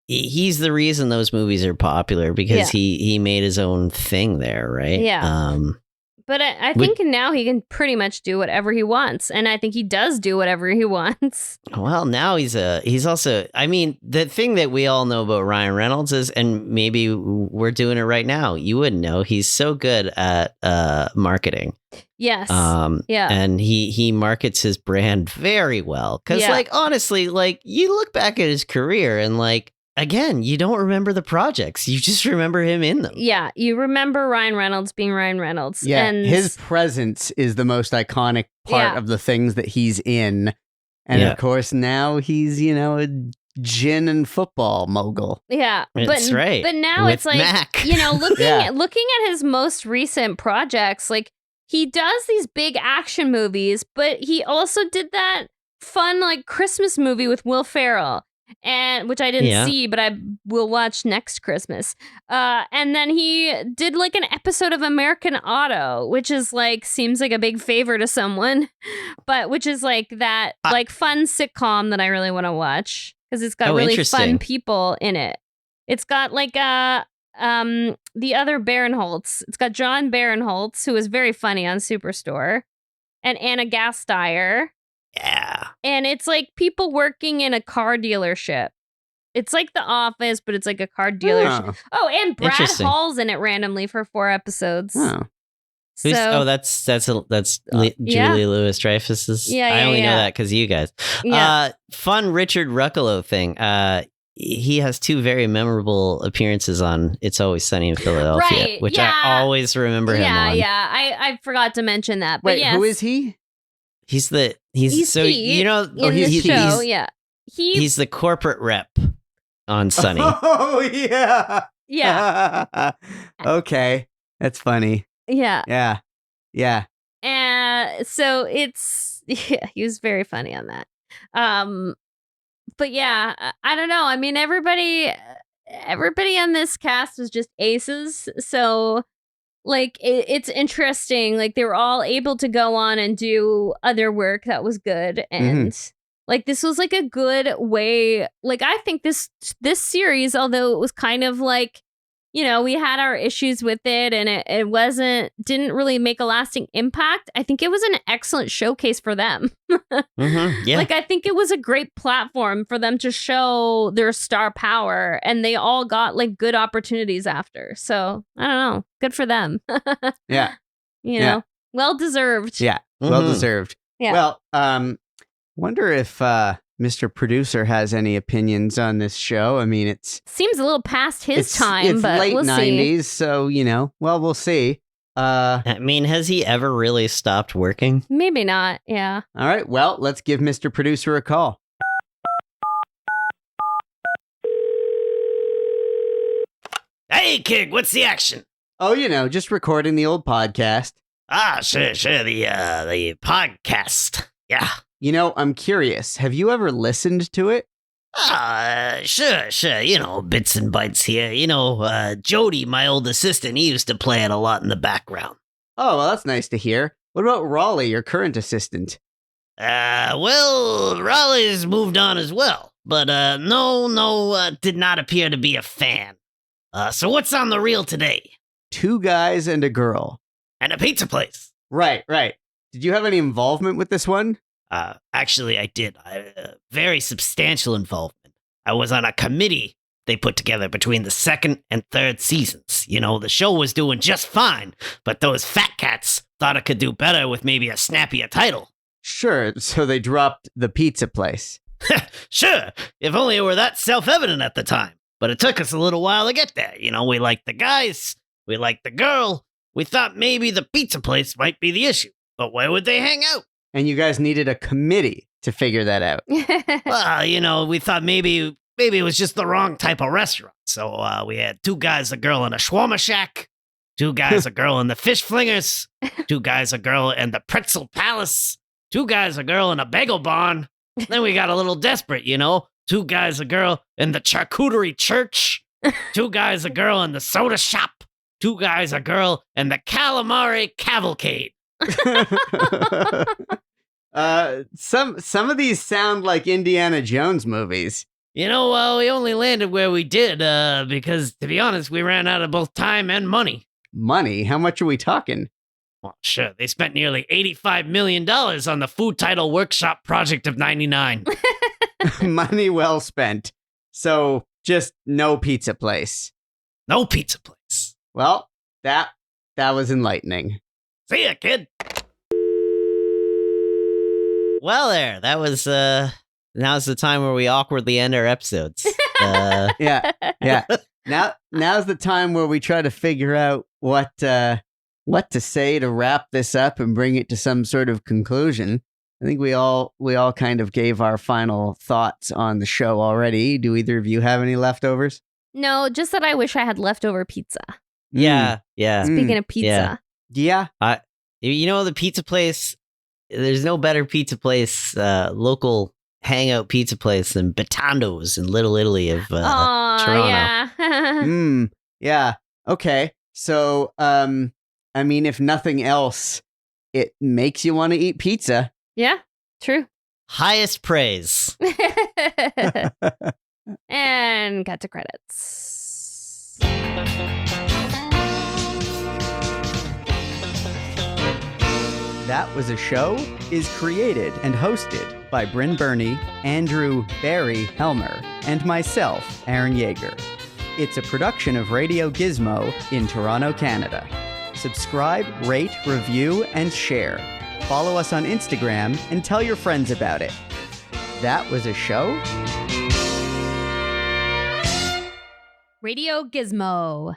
Speaker 2: He's the reason those movies are popular because he made his own thing there, right?
Speaker 3: But I think now he can pretty much do whatever he wants. And I think he does do whatever he wants.
Speaker 2: Well, now he's also, I mean, the thing that we all know about Ryan Reynolds is, and maybe we're doing it right now, you wouldn't know, he's so good at marketing.
Speaker 3: Yes.
Speaker 2: And he markets his brand very well. Because, like, honestly, like, you look back at his career and, like, again, you don't remember the projects. You just remember him in them.
Speaker 3: Yeah, you remember Ryan Reynolds being Ryan Reynolds.
Speaker 1: Yeah,
Speaker 3: and
Speaker 1: his presence is the most iconic part of the things that he's in. And of course, now he's, a gin and football mogul.
Speaker 3: Yeah,
Speaker 2: that's right.
Speaker 3: But now
Speaker 2: with
Speaker 3: it's like,
Speaker 2: Mac.
Speaker 3: looking at his most recent projects, like he does these big action movies, but he also did that fun like Christmas movie with Will Ferrell. And which I didn't see, but I will watch next Christmas. And then he did like an episode of American Auto, which is like seems like a big favor to someone, but which is like that like fun sitcom that I really want to watch because it's got really fun people in it. It's got like the other Barinholtz. It's got John Barinholtz, who is very funny on Superstore, and Anna Gasteyer.
Speaker 2: Yeah.
Speaker 3: And it's like people working in a car dealership. It's like The Office, but it's like a car dealership. Oh, and Brad Hall's in it randomly for 4 episodes.
Speaker 1: Oh.
Speaker 2: That's Julie Louis-Dreyfus's. I only know that because of you guys. Fun Richard Ruccolo thing. He has 2 very memorable appearances on It's Always Sunny in Philadelphia, which I always remember him on.
Speaker 3: Yeah, I forgot to on that. But
Speaker 1: wait, who is he?
Speaker 2: He's
Speaker 3: so
Speaker 2: he's
Speaker 3: the show. He's
Speaker 2: the corporate rep on Sunny.
Speaker 1: Oh yeah.
Speaker 3: Yeah.
Speaker 1: Okay, that's funny.
Speaker 3: Yeah.
Speaker 1: And
Speaker 3: so it's he was very funny on that. But yeah, I don't know. I mean, everybody on this cast was just aces. So. Like, it's interesting. Like, they were all able to go on and do other work that was good. And, like, this was, like, a good way. Like, I think this series, although it was kind of like, we had our issues with it and it didn't really make a lasting impact. I think it was an excellent showcase for them.
Speaker 2: Yeah.
Speaker 3: Like, I think it was a great platform for them to show their star power, and they all got like good opportunities after. So I don't know. Good for them.
Speaker 1: Yeah.
Speaker 3: Well deserved.
Speaker 1: Yeah. Well deserved.
Speaker 3: Yeah.
Speaker 1: Well, wonder if Mr. Producer has any opinions on this show. I mean,
Speaker 3: Seems a little past his time,
Speaker 1: it's
Speaker 3: but
Speaker 1: late
Speaker 3: we'll
Speaker 1: 90s, so, we'll see.
Speaker 2: I mean, has he ever really stopped working?
Speaker 3: see. Maybe not. Yeah.
Speaker 1: All right, well, let's give Mr. Producer a call.
Speaker 2: Hey, kid, what's the action?
Speaker 1: Oh, just recording the old podcast.
Speaker 2: Ah, sure, the podcast. Yeah.
Speaker 1: I'm curious. Have you ever listened to it?
Speaker 2: Sure, bits and bytes here. Jody, my old assistant, he used to play it a lot in the background.
Speaker 1: Oh, well, that's nice to hear. What about Raleigh, your current assistant?
Speaker 2: Well, Raleigh's moved on as well, but did not appear to be a fan. So what's on the reel today?
Speaker 1: 2 guys and a girl.
Speaker 2: And a pizza place.
Speaker 1: Right. Did you have any involvement with this one?
Speaker 2: Actually, I did. Very substantial involvement. I was on a committee they put together between the 2nd and 3rd seasons. The show was doing just fine, but those fat cats thought it could do better with maybe a snappier title.
Speaker 1: Sure, so they dropped the pizza place.
Speaker 2: Sure, if only it were that self-evident at the time. But it took us a little while to get there. We liked the guys, we liked the girl. We thought maybe the pizza place might be the issue. But where would they hang out?
Speaker 1: And you guys needed a committee to figure that out.
Speaker 2: Well, we thought maybe it was just the wrong type of restaurant. So we had 2 guys, a girl in a shawarma shack, 2 guys, a girl in the fish flingers, 2 guys, a girl in the pretzel palace, 2 guys, a girl in a bagel barn. Then we got a little desperate, 2 guys, a girl in the charcuterie church, 2 guys, a girl in the soda shop, 2 guys, a girl in the calamari cavalcade.
Speaker 1: Some of these sound like Indiana Jones movies.
Speaker 2: We only landed where we did because, to be honest, we ran out of both time and money.
Speaker 1: Money? How much are we talking?
Speaker 2: Well, sure, they spent nearly $85 million on the food title workshop project of 99.
Speaker 1: Money well spent. So, just no pizza place.
Speaker 2: No pizza place.
Speaker 1: Well, that was enlightening.
Speaker 2: See ya, kid. Well, that was, now's the time where we awkwardly end our episodes.
Speaker 1: Yeah. Now's the time where we try to figure out what to say to wrap this up and bring it to some sort of conclusion. I think we all kind of gave our final thoughts on the show already. Do either of you have any leftovers?
Speaker 3: No, just that I wish I had leftover pizza.
Speaker 2: Yeah.
Speaker 3: Speaking of pizza.
Speaker 1: Yeah.
Speaker 2: The pizza place, there's no better pizza place, local hangout pizza place than Batando's in Little Italy of Toronto.
Speaker 3: Yeah.
Speaker 1: Yeah. Okay. So, if nothing else, it makes you want to eat pizza.
Speaker 3: Yeah, true.
Speaker 2: Highest praise.
Speaker 3: And cut to credits.
Speaker 1: That Was a Show is created and hosted by Brynn Burney, Andrew Barry Helmer, and myself, Aaron Yeager. It's a production of Radio Gizmo in Toronto, Canada. Subscribe, rate, review, and share. Follow us on Instagram and tell your friends about it. That Was a Show?
Speaker 3: Radio Gizmo.